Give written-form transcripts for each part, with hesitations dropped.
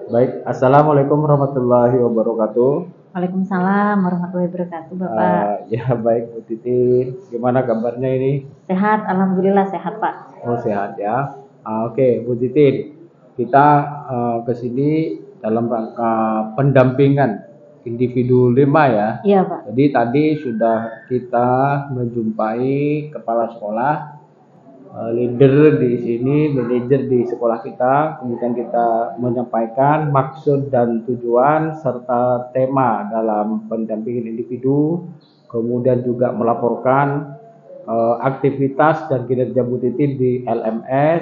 Baik, Assalamualaikum warahmatullahi wabarakatuh. Waalaikumsalam warahmatullahi wabarakatuh, Bapak. Ya baik Bu Titi, gimana kabarnya ini? Sehat, alhamdulillah sehat, Pak. Oh sehat ya. Oke Bu Titi, kita ke sini dalam rangka pendampingan individu 5 ya. Iya, Pak. Jadi tadi sudah kita menjumpai kepala sekolah, leader di sini, manajer di sekolah kita, kemudian kita menyampaikan maksud dan tujuan serta tema dalam pendampingan individu, kemudian juga melaporkan aktivitas dan kinerja Bu Titi di LMS,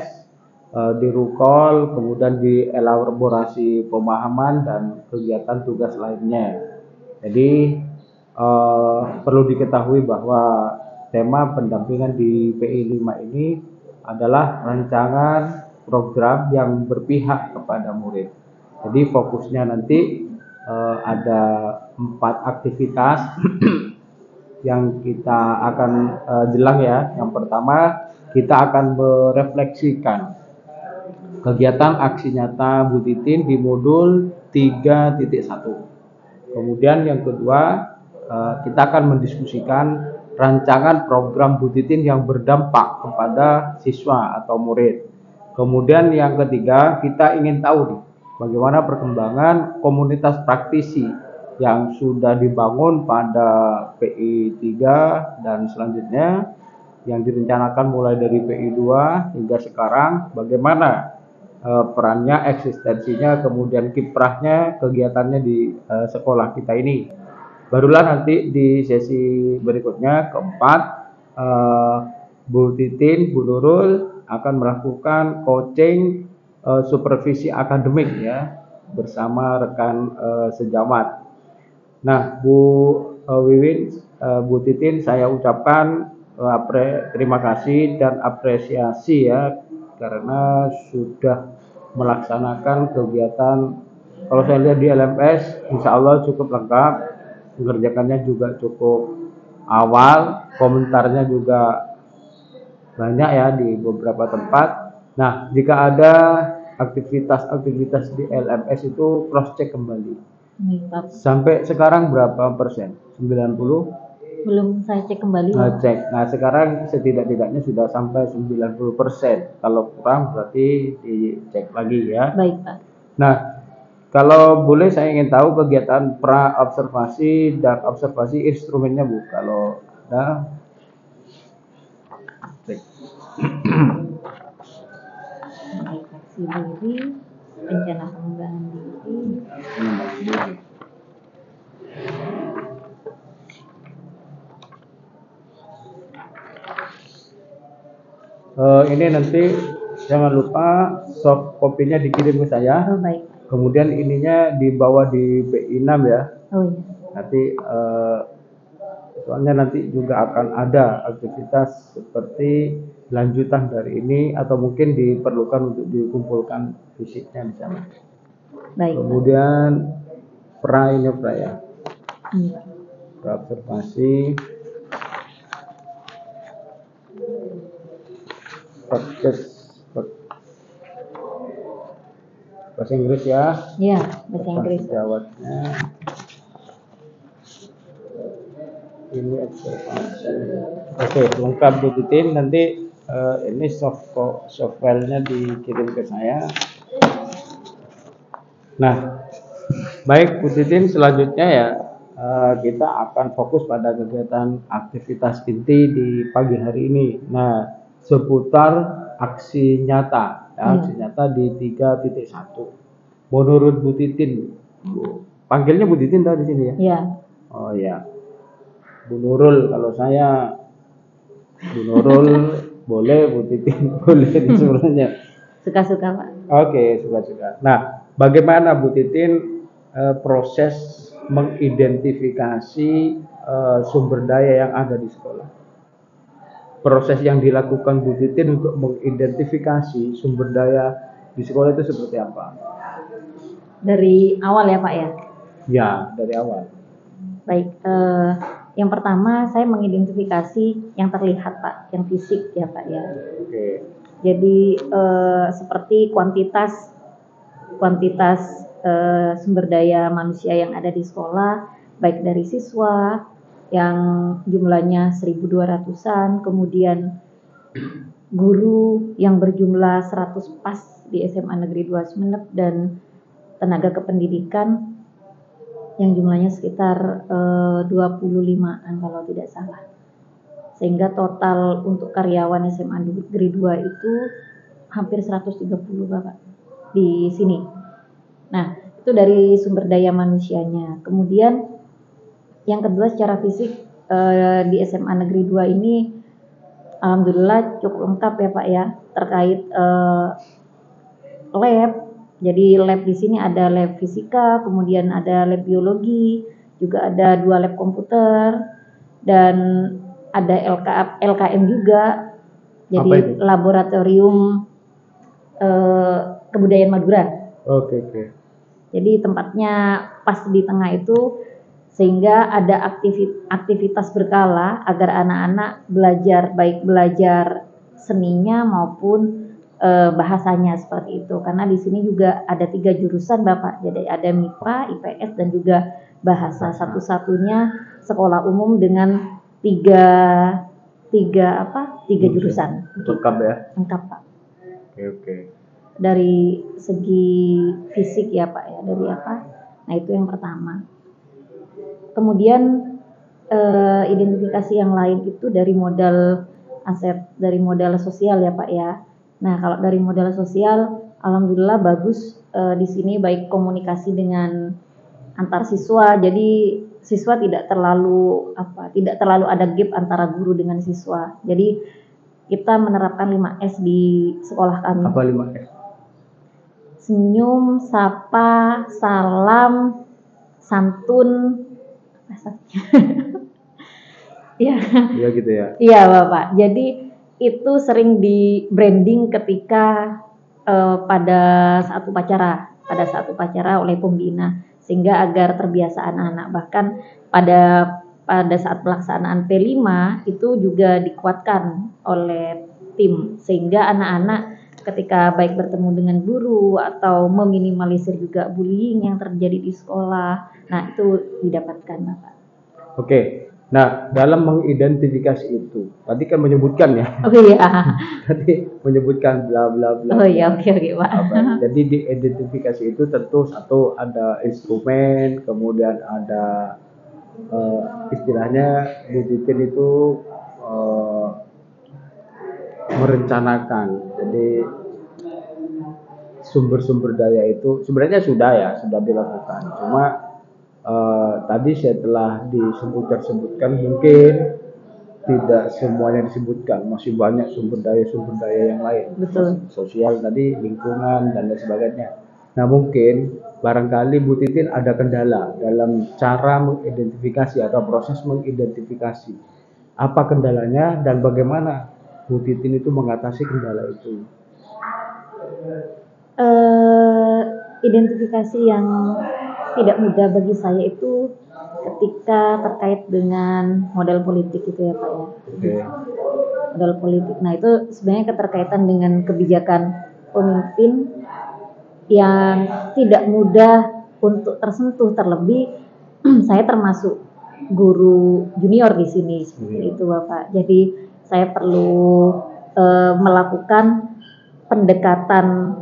di Rukol, kemudian di elaborasi pemahaman dan kegiatan tugas lainnya. Jadi perlu diketahui bahwa tema pendampingan di PI 5 ini adalah rancangan program yang berpihak kepada murid. Jadi fokusnya nanti ada 4 aktivitas yang kita akan jelang ya. Yang pertama, kita akan merefleksikan kegiatan aksi nyata Bu Titin di modul 3.1. Kemudian yang kedua, kita akan mendiskusikan rancangan program Bu Titin yang berdampak kepada siswa atau murid. Kemudian yang ketiga, kita ingin tahu nih, bagaimana perkembangan komunitas praktisi yang sudah dibangun pada PI 3 dan selanjutnya yang direncanakan mulai dari PI 2 hingga sekarang, bagaimana perannya, eksistensinya, kemudian kiprahnya, kegiatannya di sekolah kita ini. Barulah nanti di sesi berikutnya keempat, Bu Titin, Bu Nurul akan melakukan coaching supervisi akademik ya bersama rekan sejawat. Nah, Bu Wiwin, Bu Titin, saya ucapkan terima kasih dan apresiasi ya karena sudah melaksanakan kegiatan. Kalau saya lihat di LMS, insya Allah cukup lengkap, mengerjakannya juga cukup awal, komentarnya juga banyak ya di beberapa tempat. Nah, jika ada aktivitas-aktivitas di LMS itu cross check kembali. Sampai sekarang berapa persen? 90? Belum saya cek kembali. Cek. Nah, sekarang setidak-tidaknya sudah sampai 90%. Kalau kurang berarti dicek lagi ya. Baik, Pak. Nah, kalau boleh saya ingin tahu kegiatan pra observasi dan observasi instrumennya Bu. Kalau ada. Deteksi diri, rencana pengembangan diri. Ini nanti jangan lupa soft copy-nya dikirim ke saya. Oh, baik. Kemudian ininya dibawa di PI 6 ya. Oh iya. Nanti soalnya nanti juga akan ada aktivitas seperti lanjutan dari ini atau mungkin diperlukan untuk dikumpulkan fisiknya di sana. Baik. Kemudian pra ya. Iya. Pra observasi. Bahasa Inggris ya. Iya, bahasa Inggris. Jawabnya ini observasi. Oke, lengkap Bu Titin. Nanti ini software-nya dikirim ke saya. Nah, baik Bu Titin, selanjutnya ya kita akan fokus pada kegiatan aktivitas inti di pagi hari ini. Nah, seputar aksi nyata, ya, aksi nyata di 3.1. Menurut Bu Titin, panggilnya Bu Titin tadi di sini ya? Iya. Oh ya, Bu Nurul. Kalau saya Bu Nurul boleh, Bu Titin boleh sebenarnya. Suka-suka Pak. Oke, suka-suka. Nah, bagaimana Bu Titin proses mengidentifikasi sumber daya yang ada di sekolah? Proses yang dilakukan Bu Titin untuk mengidentifikasi sumber daya di sekolah itu seperti apa? Dari awal ya Pak ya? Ya, dari awal. Baik, yang pertama saya mengidentifikasi yang terlihat Pak, yang fisik ya Pak ya. Oke. Jadi seperti kuantitas sumber daya manusia yang ada di sekolah, baik dari siswa yang jumlahnya 1.200-an, kemudian guru yang berjumlah 100 pas di SMA Negeri 2 Sumeneb, dan tenaga kependidikan yang jumlahnya sekitar 25-an kalau tidak salah. Sehingga total untuk karyawan SMA Negeri 2 itu hampir 130 Bapak di sini. Nah, itu dari sumber daya manusianya. Kemudian yang kedua secara fisik di SMA Negeri 2 ini alhamdulillah cukup lengkap ya Pak ya, terkait lab. Jadi lab di sini ada lab fisika, kemudian ada lab biologi, juga ada 2 lab komputer, dan ada LKM juga. Jadi laboratorium kebudayaan Madura. Oke. Jadi tempatnya pas di tengah itu, sehingga ada aktivitas berkala agar anak-anak belajar, baik belajar seninya maupun bahasanya seperti itu. Karena di sini juga ada 3 jurusan Bapak. Jadi ada MIPA, IPS, dan juga bahasa. Satu-satunya sekolah umum dengan tiga jurusan. Lengkap ya? Lengkap Pak. Oke. Dari segi fisik ya Pak ya, dari apa? Nah itu yang pertama. Kemudian identifikasi yang lain itu dari modal aset, dari modal sosial ya Pak ya. Nah kalau dari modal sosial, alhamdulillah bagus di sini, baik komunikasi dengan antar siswa. Jadi siswa tidak terlalu ada gap antara guru dengan siswa. Jadi kita menerapkan 5S di sekolah kami. Apa 5S? Senyum, sapa, salam, santun. Iya gitu ya. Iya Bapak. Jadi itu sering di branding ketika pada saat upacara oleh pembina, sehingga agar terbiasa anak-anak. Bahkan pada saat pelaksanaan P5 itu juga dikuatkan oleh tim, sehingga anak-anak ketika baik bertemu dengan guru atau meminimalisir juga bullying yang terjadi di sekolah, nah itu didapatkan Bapak. Oke. Nah, dalam mengidentifikasi itu, tadi kan menyebutkan ya. Oh iya. Tadi menyebutkan bla bla bla. Oh iya, oke Pak. Jadi di identifikasi itu tentu satu ada instrumen, kemudian ada istilahnya Bu Titin itu merencanakan. Jadi sumber-sumber daya itu sebenarnya sudah dilakukan. Cuma tadi setelah disebutkan mungkin tidak semuanya disebutkan, masih banyak sumber daya yang lain. Betul. Sosial tadi, lingkungan dan lain sebagainya. Nah mungkin barangkali Bu Titin ada kendala dalam cara mengidentifikasi atau proses mengidentifikasi. Apa kendalanya dan bagaimana Bu Titin itu mengatasi kendala itu? Identifikasi yang tidak mudah bagi saya itu ketika terkait dengan modal politik itu ya Pak ya. Okay. Modal politik. Nah itu sebenarnya keterkaitan dengan kebijakan pemimpin yang tidak mudah untuk tersentuh, terlebih saya termasuk guru junior di sini seperti itu Bapak. Jadi saya perlu melakukan pendekatan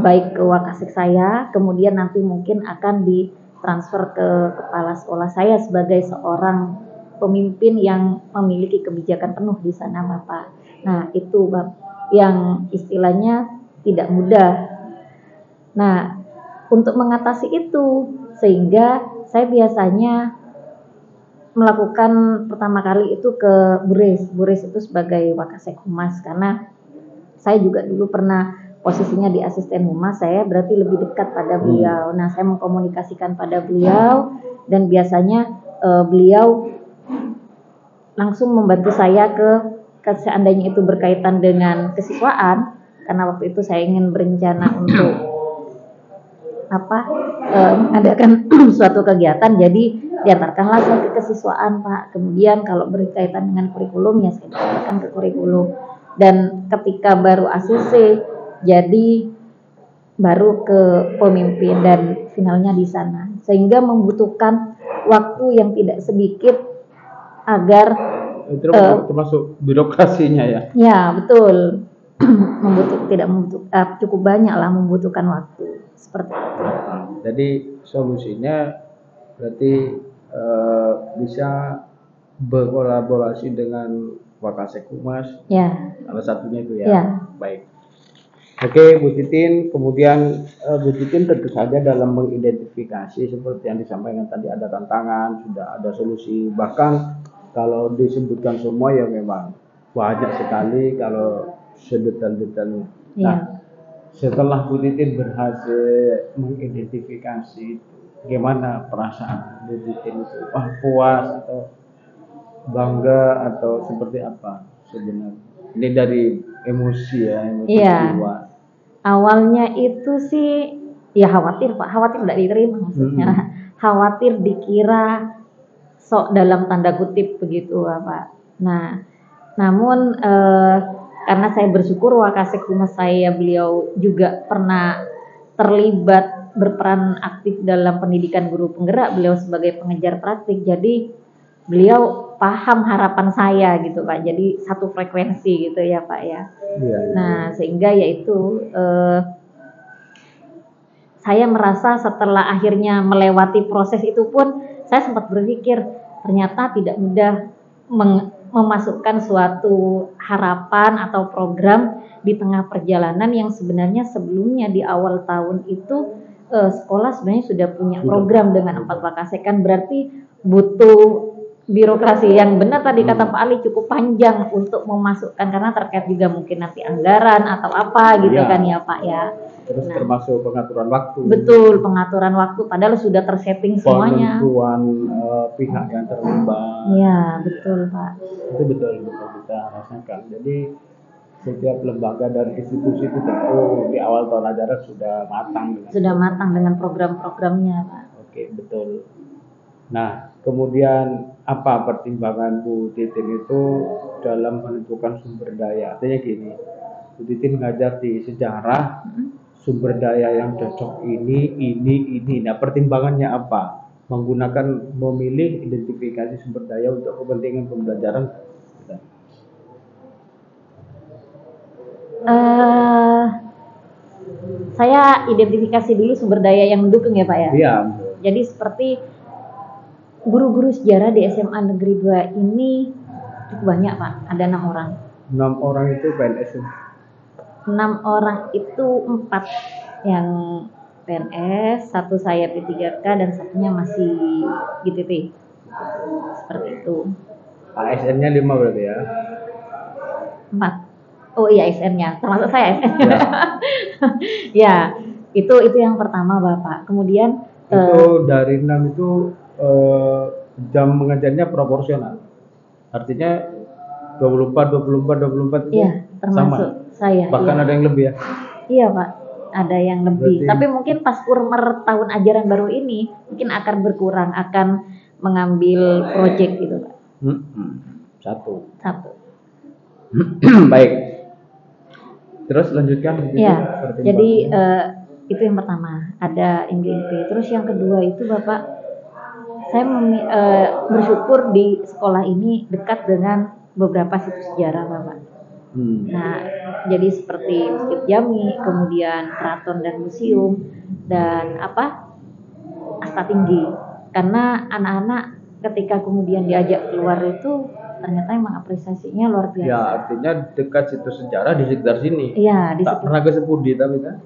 baik ke wakasek saya, kemudian nanti mungkin akan ditransfer ke kepala sekolah saya sebagai seorang pemimpin yang memiliki kebijakan penuh di sana Bapak. Nah itu Bapak yang istilahnya tidak mudah. Nah untuk mengatasi itu, sehingga saya biasanya melakukan pertama kali itu ke Bures itu sebagai wakasek humas, karena saya juga dulu pernah posisinya di asisten humas, saya berarti lebih dekat pada beliau. Nah, saya mengkomunikasikan pada beliau, dan biasanya beliau langsung membantu saya seandainya itu berkaitan dengan kesiswaan, karena waktu itu saya ingin berencana untuk mengadakan suatu kegiatan, jadi diantarkanlah saya ke kesiswaan Pak. Kemudian kalau berkaitan dengan kurikulum ya saya diantarkan ke kurikulum. Dan ketika baru ACC, jadi baru ke pemimpin dan finalnya di sana. Sehingga membutuhkan waktu yang tidak sedikit agar Itu termasuk birokrasinya ya. ya betul cukup banyak lah membutuhkan waktu seperti itu. Jadi solusinya berarti bisa berkolaborasi dengan Wakasek Humas. Ya. Salah satunya itu ya. Ya. Baik. Oke, Bu Titin. Kemudian Bu Titin tentu saja dalam mengidentifikasi seperti yang disampaikan tadi ada tantangan, sudah ada solusi. Bahkan kalau disebutkan semua ya memang banyak sekali kalau sedetail-detailnya. Ya. Nah, setelah Bu Titin berhasil mengidentifikasi itu, gimana perasaan Bu Titin itu? Puas atau bangga atau seperti apa sebenarnya? Ini dari emosi ya, emosi jiwa. Awalnya itu sih ya khawatir Pak, khawatir tidak diterima maksudnya. Khawatir dikira sok dalam tanda kutip begitu Pak. Nah, namun karena saya bersyukur Wakasek Humas beliau juga pernah terlibat berperan aktif dalam pendidikan guru penggerak, beliau sebagai pengejar praktik. Jadi beliau paham harapan saya gitu Pak. Jadi satu frekuensi gitu ya Pak ya. Ya. Nah, sehingga yaitu saya merasa setelah akhirnya melewati proses itu pun saya sempat berpikir ternyata tidak mudah memasukkan suatu harapan atau program di tengah perjalanan yang sebenarnya sebelumnya di awal tahun itu sekolah sebenarnya sudah punya program dengan 4 Wakasek, kan berarti butuh birokrasi yang benar tadi kata Pak Ali cukup panjang untuk memasukkan karena terkait juga mungkin nanti anggaran atau apa gitu kan ya Pak ya. Terus termasuk pengaturan waktu. Betul, pengaturan waktu padahal sudah tersetting semuanya. Penentuan pihak yang terlibat. Iya, betul Pak. Itu betul kita rasakan. Jadi setiap lembaga dan institusi itu tentu di awal tahun ajaran sudah matang dengan program-programnya Pak. Oke, betul. Nah, kemudian apa pertimbangan Bu Titin itu dalam menentukan sumber daya? Artinya gini, Bu Titin ngajar di sejarah, sumber daya yang cocok ini. Nah, pertimbangannya apa? Memilih identifikasi sumber daya untuk kepentingan pembelajaran. Saya identifikasi dulu sumber daya yang mendukung ya Pak ya. Iya. Jadi seperti guru-guru sejarah di SMA Negeri 2 ini cukup banyak Pak, ada 6 orang. 6 orang itu PNS. 6 orang itu 4 yang PNS, 1 saya P3K dan satunya masih GTP. Seperti itu. ASN-nya 5 berarti ya? 4. Oh iya ASN-nya, termasuk saya ASN. Ya, itu yang pertama Bapak. Kemudian itu dari 6 itu jam mengajarnya proporsional. Artinya 24 itu iya, termasuk sama. Saya. Bahkan ada yang lebih ya? Iya Pak, ada yang lebih. Tapi mungkin pas kurmer tahun ajaran baru ini mungkin akan berkurang, akan mengambil proyek gitu Pak. Satu. Baik. Terus lanjutkan. Ya, jadi itu yang pertama, ada MGMP. Terus yang kedua itu Bapak, saya bersyukur di sekolah ini dekat dengan beberapa situs sejarah Bapak. Nah, jadi seperti Masjid Jami, kemudian Keraton dan Museum, dan Asta Tinggi. Karena anak-anak ketika kemudian diajak keluar itu ternyata emang apresiasinya luar biasa. Ya, artinya dekat situs sejarah di sekitar sini. Iya, di tak situ. Pernah ke Sepudi tapi kan.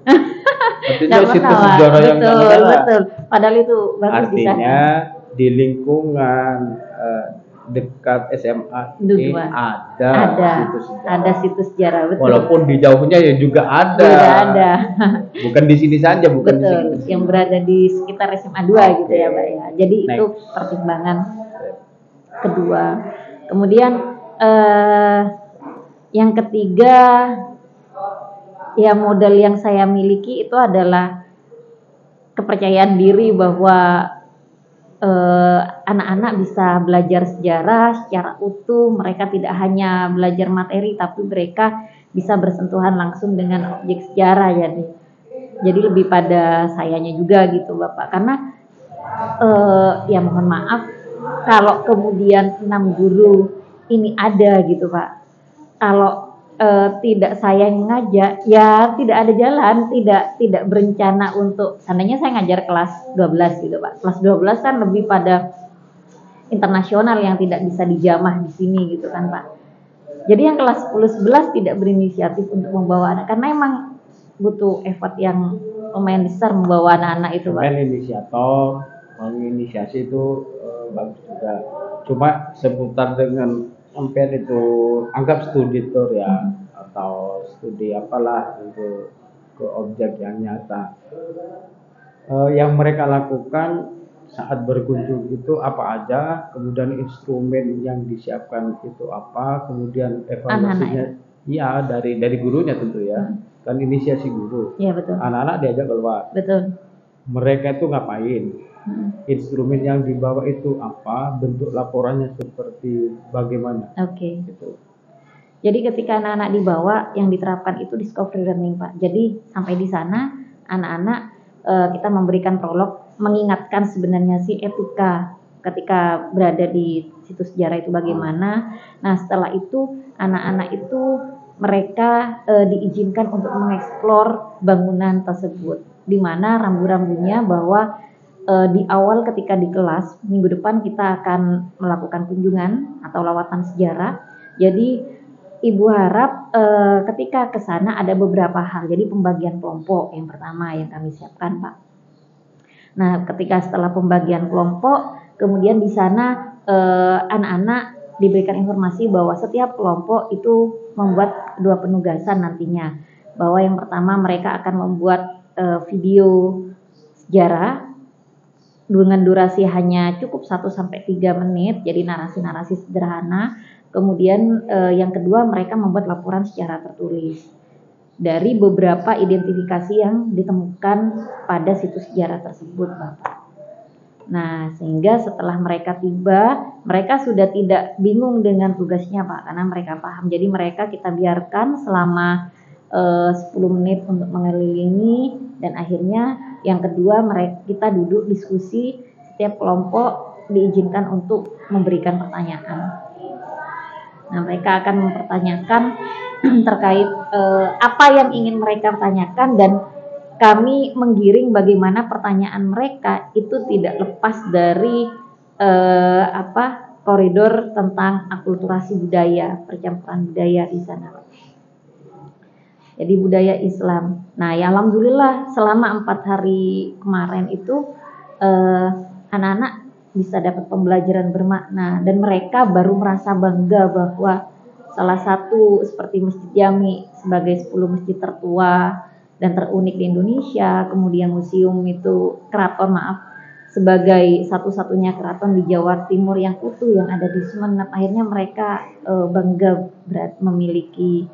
Artinya situs sejarah yang betul. Padahal itu bagus. Artinya di lingkungan dekat SMA ini ada situs sejarah. Betul. Walaupun di jauhnya ya juga ada. Bukan di sini saja, bukan betul. Di sini. Yang berada di sekitar SMA 2 gitu ya, Pak ya. Jadi itu pertimbangan kedua. Kemudian yang ketiga, ya modal yang saya miliki itu adalah kepercayaan diri bahwa anak-anak bisa belajar sejarah secara utuh. Mereka tidak hanya belajar materi, tapi mereka bisa bersentuhan langsung dengan objek sejarah. Jadi Jadi lebih pada sayanya juga gitu Bapak, karena ya mohon maaf kalau kemudian 6 guru ini ada gitu Pak, kalau tidak saya yang ngajak, ya tidak ada jalan, tidak berencana untuk, seandainya saya ngajar kelas 12 gitu Pak, kelas 12 kan lebih pada internasional yang tidak bisa dijamah di sini gitu kan Pak. Jadi yang kelas 10 11 tidak berinisiatif untuk membawa anak, karena emang butuh effort yang lumayan besar membawa anak-anak itu Pak. Kan inisiator, menginisiasi itu bagus juga. Cuma seputar dengan sampean itu anggap studi tour ya, atau studi apalah untuk ke objek yang nyata. Yang mereka lakukan saat berkunjung itu apa aja, kemudian instrumen yang disiapkan itu apa, kemudian evaluasinya, ya dari gurunya tentu ya, kan inisiasi guru. Iya betul. Anak-anak diajak keluar. Betul. Mereka itu ngapain? Instrumen yang dibawa itu apa? Bentuk laporannya seperti bagaimana? Oke. Gitu. Jadi ketika anak-anak dibawa, yang diterapkan itu discovery learning Pak. Jadi sampai di sana anak-anak kita memberikan prolog, mengingatkan sebenarnya sih etika ketika berada di situs sejarah itu bagaimana. Nah setelah itu anak-anak itu mereka diizinkan untuk mengeksplor bangunan tersebut, di mana rambu-rambunya bahwa di awal ketika di kelas minggu depan kita akan melakukan kunjungan atau lawatan sejarah. Jadi Ibu harap ketika ke sana ada beberapa hal. Jadi pembagian kelompok yang pertama yang kami siapkan Pak. Nah ketika setelah pembagian kelompok, kemudian di sana anak-anak diberikan informasi bahwa setiap kelompok itu membuat 2 penugasan nantinya. Bahwa yang pertama mereka akan membuat video sejarah dengan durasi hanya cukup 1-3 menit, jadi narasi-narasi sederhana. Kemudian yang kedua mereka membuat laporan secara tertulis dari beberapa identifikasi yang ditemukan pada situs sejarah tersebut Bapak. Nah sehingga setelah mereka tiba, mereka sudah tidak bingung dengan tugasnya Pak, karena mereka paham. Jadi mereka kita biarkan selama 10 menit untuk mengelilingi, dan akhirnya yang kedua mereka kita duduk diskusi, setiap kelompok diizinkan untuk memberikan pertanyaan. Nah mereka akan mempertanyakan terkait apa yang ingin mereka tanyakan, dan kami menggiring bagaimana pertanyaan mereka itu tidak lepas dari koridor tentang akulturasi budaya, percampuran budaya di sana. Jadi budaya Islam. Nah ya alhamdulillah selama 4 hari kemarin itu anak-anak bisa dapat pembelajaran bermakna, dan mereka baru merasa bangga bahwa salah satu seperti Masjid Jami sebagai 10 masjid tertua dan terunik di Indonesia, kemudian museum itu keraton sebagai satu-satunya keraton di Jawa Timur yang utuh yang ada di Sumeneb. Akhirnya mereka bangga memiliki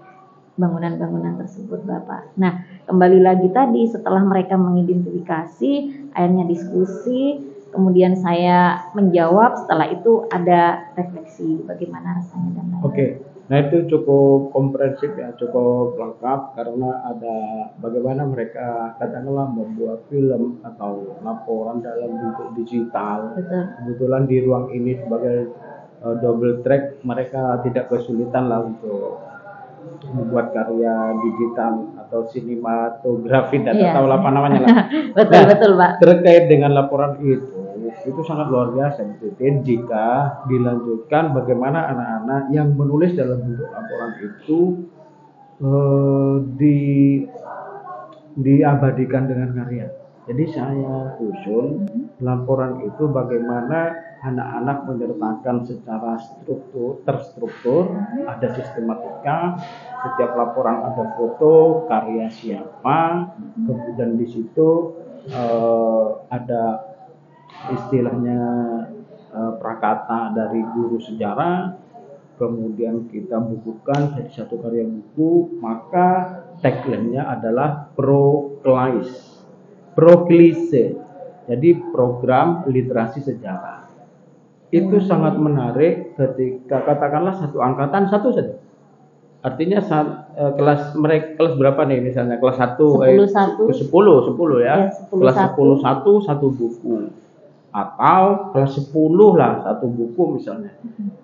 bangunan-bangunan tersebut Bapak. Nah kembali lagi tadi setelah mereka mengidentifikasi, akhirnya diskusi, kemudian saya menjawab, setelah itu ada refleksi bagaimana rasanya dan lain-lain. Oke. Nah itu cukup komprehensif ya, cukup lengkap, karena ada bagaimana mereka katakanlah membuat film atau laporan dalam bentuk digital. Betul. Kebetulan di ruang ini sebagai double track, mereka tidak kesulitan lah untuk membuat karya digital atau sinematografi, tidak tahu apa namanya lah. Betul Pak. Terkait dengan laporan itu sangat luar biasa. Jika dilanjutkan bagaimana anak-anak yang menulis dalam bentuk laporan itu diabadikan dengan karya. Jadi saya usul laporan itu bagaimana anak-anak menyertakan secara terstruktur, ada sistematika, setiap laporan ada foto, karya siapa, kemudian di situ ada istilahnya prakata dari guru sejarah, kemudian kita bukukan jadi satu karya buku, maka tagline-nya adalah proklise, jadi program literasi sejarah. Itu sangat menarik ketika katakanlah satu angkatan satu saja Artinya kelas mereka kelas berapa nih misalnya kelas 1 10 1. 10 ya. Ya, 10 Kelas 10 1. 1 buku atau kelas 10 lah 1 buku misalnya.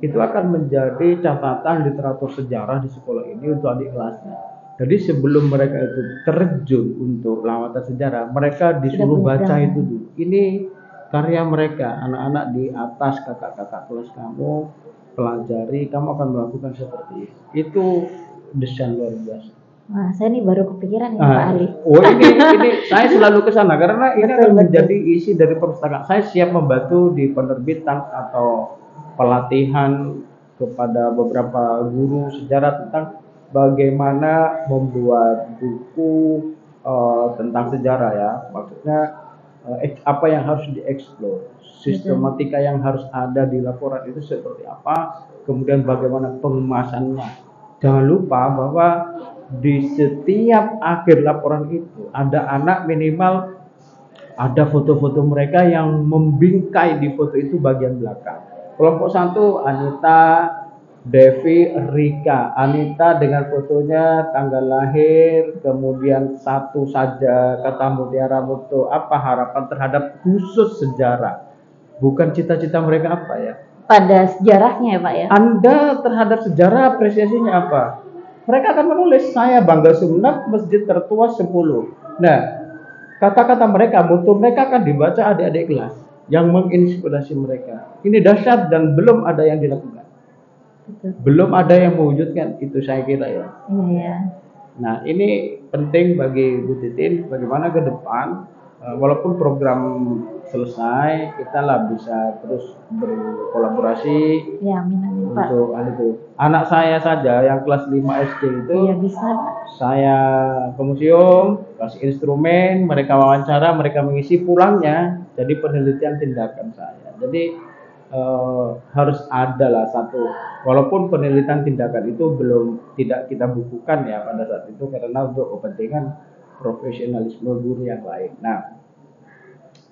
Itu akan menjadi catatan literatur sejarah di sekolah ini untuk adik kelasnya. Jadi sebelum mereka itu terjun untuk lawatan sejarah, mereka disuruh baca itu dulu. Ini karya mereka, anak-anak di atas kakak-kakak kelas kamu pelajari, kamu akan melakukan seperti itu. Itu desain luar biasa. Wah, saya nih baru kepikiran ya Pak Ali. Oh ini saya selalu ke sana karena ini akan menjadi isi dari perpustakaan. Saya siap membantu di penerbitan atau pelatihan kepada beberapa guru sejarah tentang bagaimana membuat buku tentang sejarah ya. Maksudnya apa yang harus dieksplor, sistematika yang harus ada di laporan itu seperti apa, kemudian bagaimana pengemasannya. Jangan lupa bahwa di setiap akhir laporan itu ada anak minimal ada foto-foto mereka yang membingkai di foto itu bagian belakang. Kelompok 1 Anita, Devi, Rika. Anita dengan fotonya tanggal lahir, kemudian satu saja kata Mutiara Mutu, apa harapan terhadap khusus sejarah. Bukan cita-cita mereka apa ya. Pada sejarahnya ya Pak ya. Anda terhadap sejarah apresiasinya apa? Mereka akan menulis, saya bangga Sumeneb, masjid tertua 10. Nah, kata-kata mereka, mutu mereka akan dibaca adik-adik kelas yang menginspirasi mereka. Ini dahsyat dan belum ada yang dilakukan. Betul. Belum ada yang mewujudkan itu saya kira ya. Iya. Nah ini penting bagi Bu Titin bagaimana ke depan walaupun program selesai kita lah bisa terus berkolaborasi Ya, amin Pak. untuk hal itu. Anak saya saja yang kelas 5 SD itu Iya bisa Pak. Saya ke museum, kasih instrumen, mereka wawancara, mereka mengisi pulangnya jadi penelitian tindakan saya. Jadi harus ada lah satu, walaupun penelitian tindakan itu belum tidak kita bukukan ya pada saat itu karena untuk kepentingan profesionalisme guru yang lain. Nah,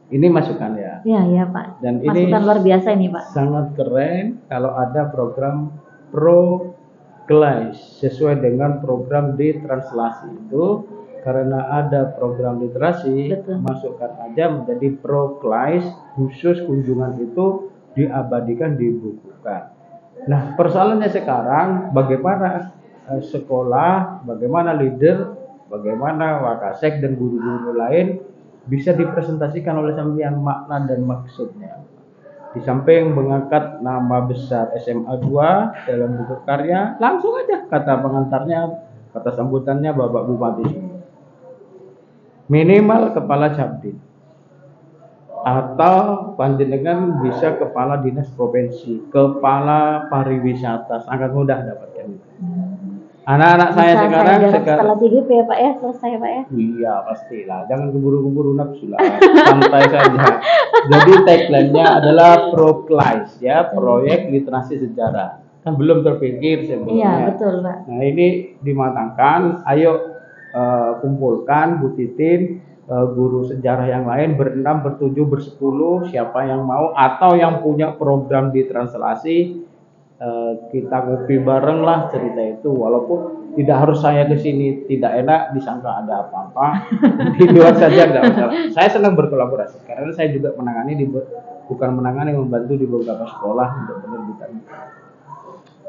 ini masukan ya. Iya Pak. Dan masukan ini luar biasa ini Pak. Sangat keren kalau ada program ProKlais sesuai dengan program ditranslasi itu. Karena ada program literasi, Betul. masukkan aja menjadi ProKlais khusus kunjungan itu diabadikan, dibukukan. Nah, persoalannya sekarang bagaimana sekolah, bagaimana leader, bagaimana wakasek dan guru-guru lain bisa dipresentasikan oleh sampean makna dan maksudnya. Di samping mengangkat nama besar SMA 2 dalam bentuk karya, langsung aja kata pengantarnya, kata sambutannya Bapak Bupati. Minimal kepala Cabdin. Atau panjenengan bisa kepala dinas provinsi, kepala pariwisata, sangat mudah dapatkan itu. Anak-anak saya sekarang setelah TGP ya Pak ya, selesai Pak ya. Iya pastilah, jangan keburu-keburu nafsu lah, santai saja. Jadi tagline-nya adalah ProKlais ya, proyek literasi sejarah. Kan belum terpikir sebelumnya. Iya betul Pak. Nah ini dimatangkan, ayo kumpulkan Bu Titin, guru sejarah yang lain berenam, bertujuh, bersepuluh, siapa yang mau atau yang punya program ditranslasi. Kita ngopi bareng lah cerita itu, walaupun tidak harus saya ke sini, tidak enak disangka ada apa-apa. Di luar saja enggak masalah. Saya senang berkolaborasi karena saya juga menangani membantu di beberapa sekolah untuk penerbitan.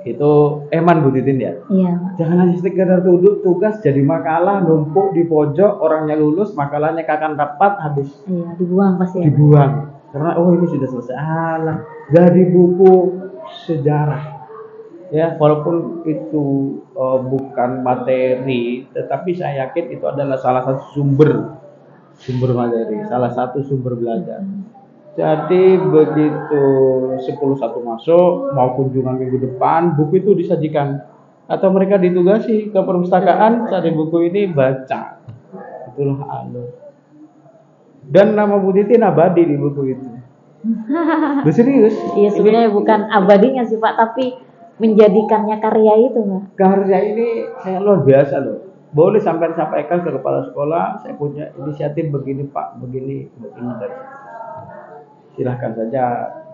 Itu Eman Bu Titin ya. Iya. Jangan hanya sekedar duduk tugas jadi makalah numpuk di pojok, orangnya lulus, makalahnya kakan rapat habis. Iya, dibuang pasti. Dibuang. Karena ini sudah selesai. Alah, jadi buku sejarah ya, walaupun itu bukan materi, tetapi saya yakin itu adalah salah satu sumber materi, salah satu sumber belajar. Jadi begitu 10.1 masuk, mau kunjungan minggu depan, buku itu disajikan atau mereka ditugasi ke perpustakaan cari buku ini baca. Itulah alur. Dan nama Bu Titin abadi di buku itu. Serius? Iya sebenarnya bukan abadinya sih Pak, tapi menjadikannya karya itu Pak. Karya ini saya luar biasa loh. Boleh sampai sampaikan ke kepala sekolah, saya punya inisiatif begini Pak, begini. Silahkan saja,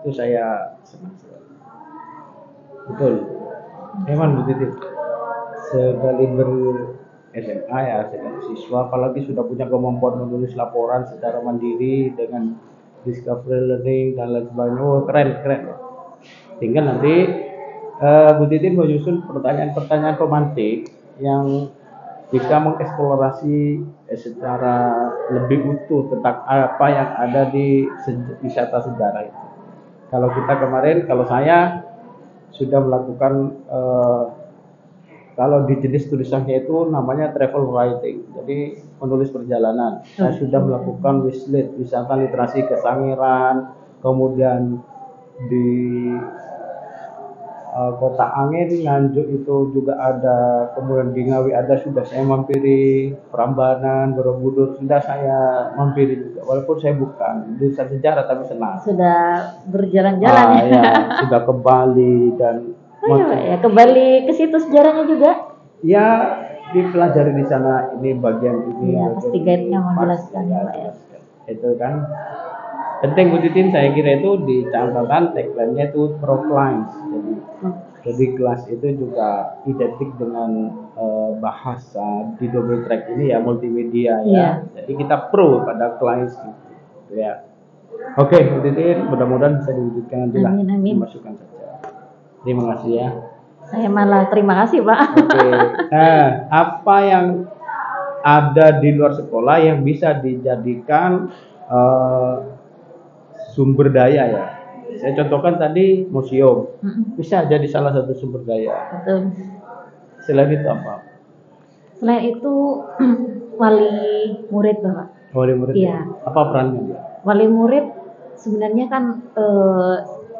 itu saya senang. Betul. Emang Bu Titin. sekaliber SMA ya, sekaliber siswa, apalagi sudah punya kemampuan menulis laporan secara mandiri dengan discovery learning dan lain sebagainya. Oh, keren keren. Tinggal nanti Bu Titin menyusun pertanyaan-pertanyaan romantik yang bisa mengeksplorasi secara lebih utuh tentang apa yang ada di wisata sejarah itu. Kalau kita kemarin, kalau saya sudah melakukan kalau di jenis tulisannya itu namanya travel writing, jadi menulis perjalanan. Saya sudah melakukan wishlist wisata literasi ke Sangiran, kemudian di Kota Angin, Nganjuk itu juga ada, kemudian di Ngawi ada, sudah saya mampiri, Prambanan, Borobudur sudah saya mampiri juga, walaupun saya bukan jurusan sejarah tapi senang. Sudah berjalan-jalan ya, sudah ke Bali dan ya, ke Bali, ke situ sejarahnya juga. Ya, dipelajari di sana, ini bagian ini. Ya, pasti guide-nya menjelaskan ya, Pak ya. Itu kan penting Bu Titin, saya kira itu di catatan tagline-nya itu Proclines. Jadi kelas itu juga identik dengan bahasa di double track ini ya, multimedia ya. Jadi kita pro pada clients gitu ya. Oke, Bu Titin, mudah-mudahan bisa diwujudkan nanti lah. Dimasukkan saja. Terima kasih ya. Saya malah terima kasih Pak. Oke. Nah, apa yang ada di luar sekolah yang bisa dijadikan sumber daya ya? Saya contohkan tadi museum, bisa jadi salah satu sumber daya. Betul. Selain itu apa? Selain itu wali murid Bapak. Wali murid. Iya. Apa perannya dia? Wali murid sebenarnya kan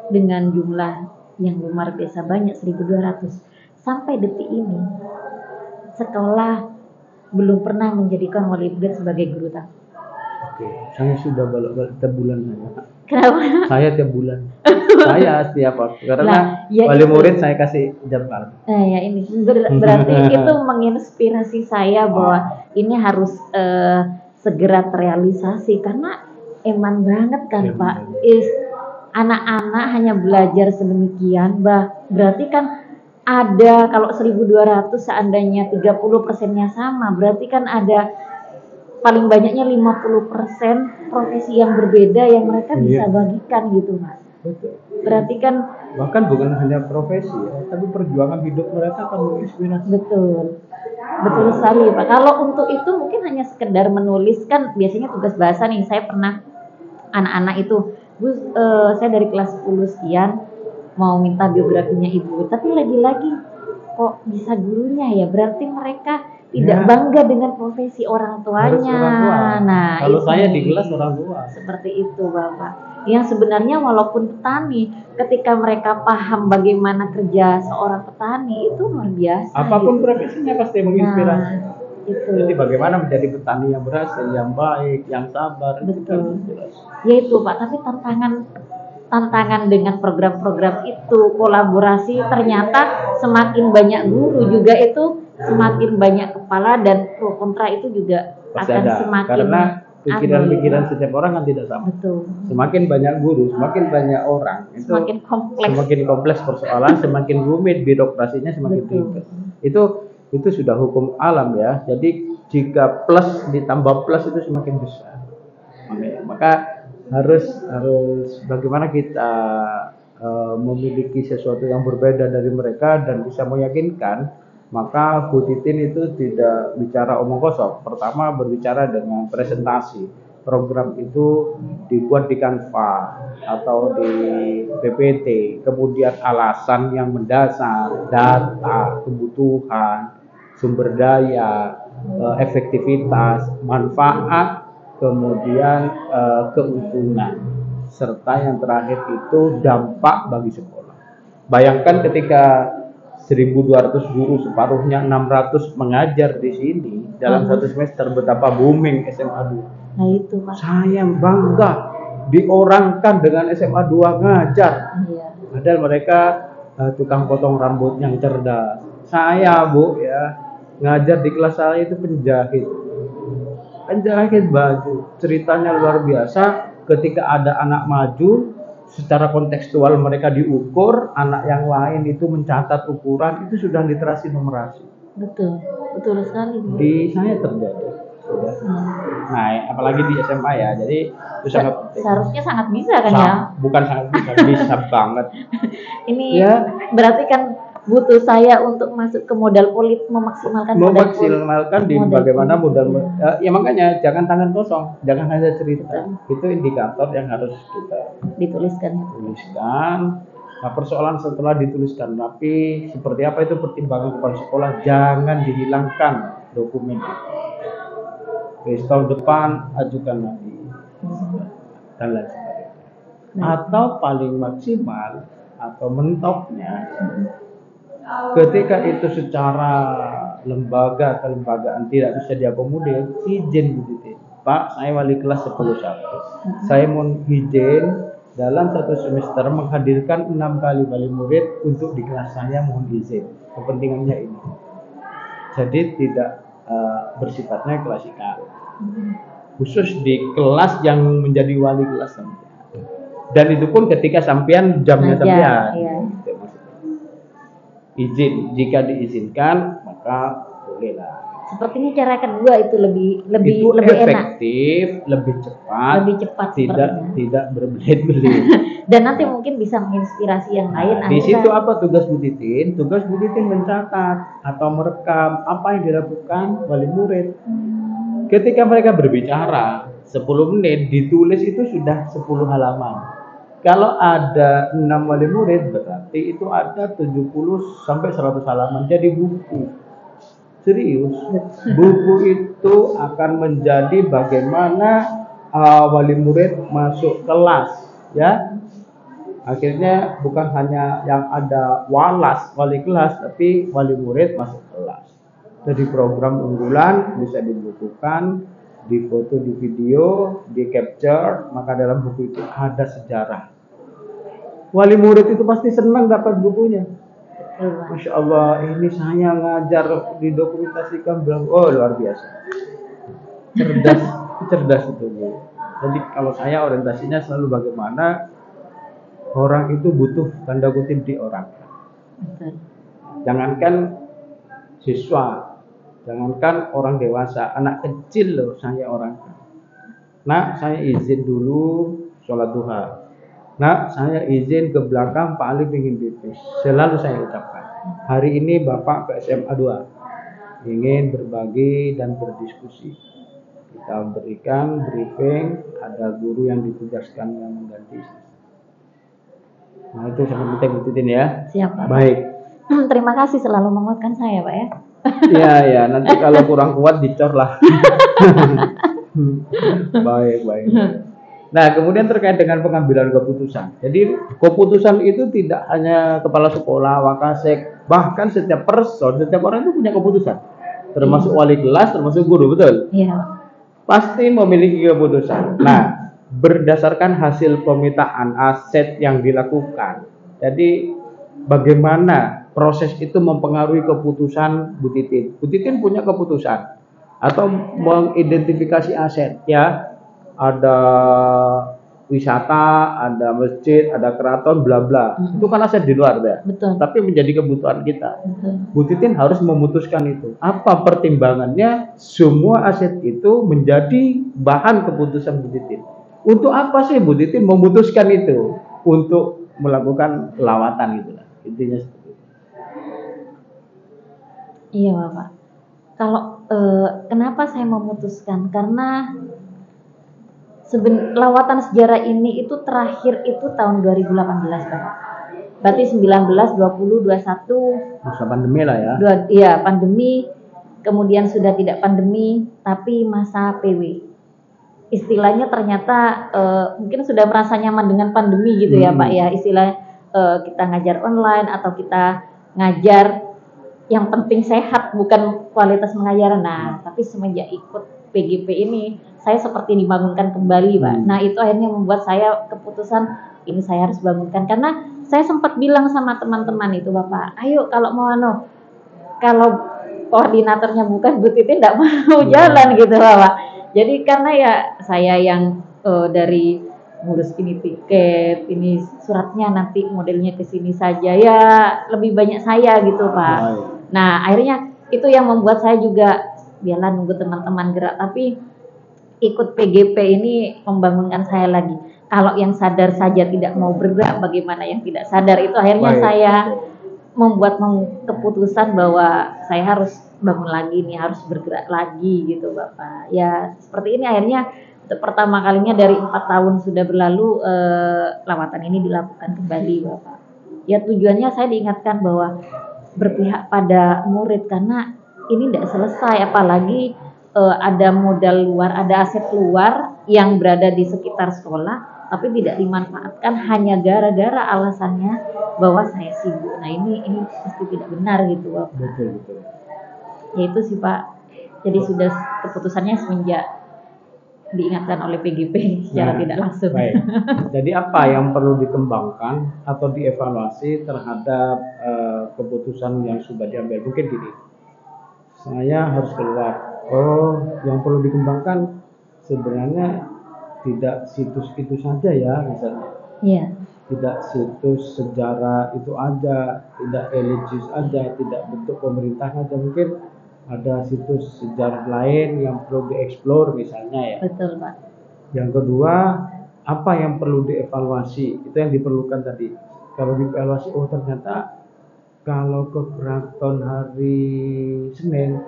dengan jumlah yang luar biasa banyak, 1.200. Sampai detik ini sekolah belum pernah menjadikan wali murid sebagai guru tamu. Oke, saya sudah balik tiap bulan saya. Kenapa? Saya tiap bulan. Saya setiap waktu karena ya wali murid saya kasih jadwal. Ya ini berarti itu menginspirasi saya bahwa ini harus segera terrealisasi, karena eman banget kan Pak. Anak-anak hanya belajar sedemikian, berarti kan ada, kalau 1.200 seandainya 30%-nya sama, berarti kan ada paling banyaknya 50% profesi yang berbeda yang mereka bisa bagikan gitu Mas. Betul. Berarti kan bahkan bukan hanya profesi ya, tapi perjuangan hidup mereka akan menginspirasi. Betul. Betul sekali Pak. Kalau untuk itu mungkin hanya sekedar menulis, kan biasanya tugas bahasa nih, saya pernah anak-anak itu Bu, saya dari kelas 10 sekian mau minta biografinya ibu, tapi lagi-lagi kok bisa gurunya ya, berarti mereka tidak bangga dengan profesi orang tuanya. Nah, kalau saya di kelas orang tua. Seperti itu Bapak. Yang sebenarnya walaupun petani, ketika mereka paham bagaimana kerja seorang petani, itu luar biasa. Apapun profesinya pasti menginspirasi. Itu. Jadi bagaimana menjadi petani yang berhasil, yang baik, yang sabar. Betul. Ya itu Pak, tapi tantangan dengan program-program itu, kolaborasi, ternyata semakin banyak guru juga itu semakin banyak kepala, dan pro kontra itu juga pasti akan ada. semakin, karena pikiran-pikiran setiap orang kan tidak sama. Betul. Semakin banyak guru, semakin banyak orang, itu semakin kompleks persoalan, semakin rumit birokrasinya, semakin ribet. Itu sudah hukum alam ya. Jadi jika plus ditambah plus itu semakin besar. Maka harus bagaimana kita memiliki sesuatu yang berbeda dari mereka dan bisa meyakinkan. Maka Bu Titin itu tidak bicara omong kosong. Pertama berbicara dengan presentasi. Program itu dibuat di Canva atau di PPT, kemudian alasan yang mendasar, data, kebutuhan, sumber daya, efektivitas, manfaat, kemudian keuntungan, serta yang terakhir itu dampak bagi sekolah. Bayangkan ketika 1.200 guru, separuhnya 600 mengajar di sini dalam satu semester, betapa booming SMA 2. Nah itu Mas. Saya bangga diorangkan dengan SMA 2 ngajar. Padahal mereka tukang potong rambut yang cerdas. Saya Bu ya, ngajar di kelas saya itu penjahit baju. Ceritanya luar biasa. Ketika ada anak maju, secara kontekstual mereka diukur, anak yang lain itu mencatat ukuran, itu sudah literasi numerasi. Betul, betul sekali Bu. Di saya terjadi sudah. Nah, apalagi di SMA ya, jadi itu sangat penting. Seharusnya sangat bisa kan ya? Bukan sangat bisa banget. Ini Ya. berarti kan butuh saya untuk masuk ke modal politik, memaksimalkan di bagaimana modal. Ya makanya jangan tangan kosong, jangan hanya cerita. Itu indikator yang harus kita dituliskan. Nah, persoalan setelah dituliskan tapi seperti apa itu pertimbangan kepala sekolah, jangan dihilangkan dokumen itu. Tahun depan ajukan lagi dan lain sebagainya. Atau paling maksimal atau mentoknya ketika itu secara lembaga kelembagaan tidak bisa diakomodir, izin begitu. Pak, saya wali kelas 10-1. Saya mau izin dalam satu semester menghadirkan 6 kali wali murid untuk di kelas saya, mohon izin. Kepentingannya ini. Jadi tidak bersifatnya klasikal. Khusus di kelas yang menjadi wali kelas sampean. Dan itu pun ketika sampean jamnya sampean. Iya. Izin, jika diizinkan maka bolehlah. Sepertinya cara kedua itu lebih efektif, enak. lebih cepat, tidak berbelit-belit. Dan nanti mungkin bisa menginspirasi yang lain. Di situ apa tugas Bu Titin? Tugas Bu Titin mencatat atau merekam apa yang dilakukan wali murid. Ketika mereka berbicara 10 menit, ditulis itu sudah 10 halaman. Kalau ada 6 wali murid berarti itu ada 70 sampai 100 halaman jadi buku. Serius, buku itu akan menjadi bagaimana wali murid masuk kelas, ya. Akhirnya bukan hanya yang ada wali kelas, tapi wali murid masuk kelas. Jadi program unggulan bisa dibukukan, difoto, di video, di capture, maka dalam buku itu ada sejarah. Wali murid itu pasti senang dapat bukunya. Masya Allah, ini saya ngajar didokumentasikan, bilang, oh luar biasa, cerdas itu Bu. Jadi kalau saya orientasinya selalu bagaimana orang itu butuh tanda kutip di orang. Jangankan siswa, jangankan orang dewasa, anak kecil loh saya orang. Nah, saya izin dulu sholat duha. Nah, saya izin ke belakang, Pak Ali ingin pipis. Selalu saya ucapkan. Hari ini Bapak ke SMA 2 ingin berbagi dan berdiskusi. Kita berikan briefing, ada guru yang ditugaskan yang mengganti. Nah, itu sangat penting Titin ya. Siap, Pak. Baik. Terima kasih selalu menguatkan saya, Pak ya. Iya, nanti kalau kurang kuat dicor lah. Baik. Nah, kemudian terkait dengan pengambilan keputusan. Jadi, keputusan itu tidak hanya kepala sekolah, wakasek, bahkan setiap orang itu punya keputusan. Termasuk wali kelas, termasuk guru, betul? Iya. Pasti memiliki keputusan. Nah, berdasarkan hasil pemetaan aset yang dilakukan. Jadi, bagaimana proses itu mempengaruhi keputusan Bu Titin? Bu Titin punya keputusan atau mengidentifikasi aset, ya. Ada wisata, ada masjid, ada keraton, bla bla. Itu kan aset di luar ya. Betul. Tapi menjadi kebutuhan kita. Bu Titin harus memutuskan itu. Apa pertimbangannya? Semua aset itu menjadi bahan keputusan Bu Titin. Untuk apa sih Bu Titin memutuskan itu? Untuk melakukan lawatan gitu lah. Intinya seperti itu. Iya Bapak. Kalau kenapa saya memutuskan? Karena lawatan sejarah ini itu terakhir itu tahun 2018 Bapak. Berarti 19, 20, 21. Masa pandemi lah ya. Iya, pandemi. Kemudian sudah tidak pandemi, tapi masa PW. Istilahnya ternyata mungkin sudah merasa nyaman dengan pandemi gitu ya Pak ya. Istilahnya kita ngajar online atau kita ngajar yang penting sehat, bukan kualitas mengajar. Nah, tapi semenjak ikut PGP ini saya seperti dibangunkan kembali Pak. Nah itu akhirnya membuat saya keputusan ini saya harus bangunkan. Karena saya sempat bilang sama teman-teman itu Bapak, ayo kalau mau kalau koordinatornya bukan Bu Titin tidak mau jalan gitu Bapak. Jadi karena ya saya yang dari ngurus ini tiket, ini suratnya nanti modelnya ke sini saja ya lebih banyak saya gitu Pak. Nah akhirnya itu yang membuat saya juga biarlah nunggu teman-teman gerak, tapi ikut PGP ini membangunkan saya lagi. Kalau yang sadar saja tidak mau bergerak, bagaimana yang tidak sadar? Itu akhirnya Baik. saya membuat keputusan bahwa saya harus bangun lagi nih, harus bergerak lagi gitu Bapak. Ya seperti ini akhirnya untuk pertama kalinya dari 4 tahun sudah berlalu lawatan ini dilakukan kembali Bapak. Ya tujuannya saya diingatkan bahwa berpihak pada murid karena ini tidak selesai, apalagi ada modal luar, ada aset luar yang berada di sekitar sekolah tapi tidak dimanfaatkan hanya gara-gara alasannya bahwa saya sibuk. Nah ini pasti tidak benar gitu Bapak. Betul. Ya itu sih Pak. Jadi sudah keputusannya semenjak diingatkan oleh PGP secara tidak langsung. Baik. Jadi apa yang perlu dikembangkan atau dievaluasi terhadap keputusan yang sudah diambil? Mungkin gini, saya harus keluar. Oh, yang perlu dikembangkan sebenarnya tidak situs itu saja ya, misalnya. Iya. Tidak situs sejarah itu aja, tidak religius aja, tidak bentuk pemerintah aja, mungkin ada situs sejarah lain yang perlu dieksplor misalnya ya. Betul Pak. Yang kedua, apa yang perlu dievaluasi? Itu yang diperlukan tadi. Kalau dievaluasi, oh ternyata kalau ke keraton hari Senin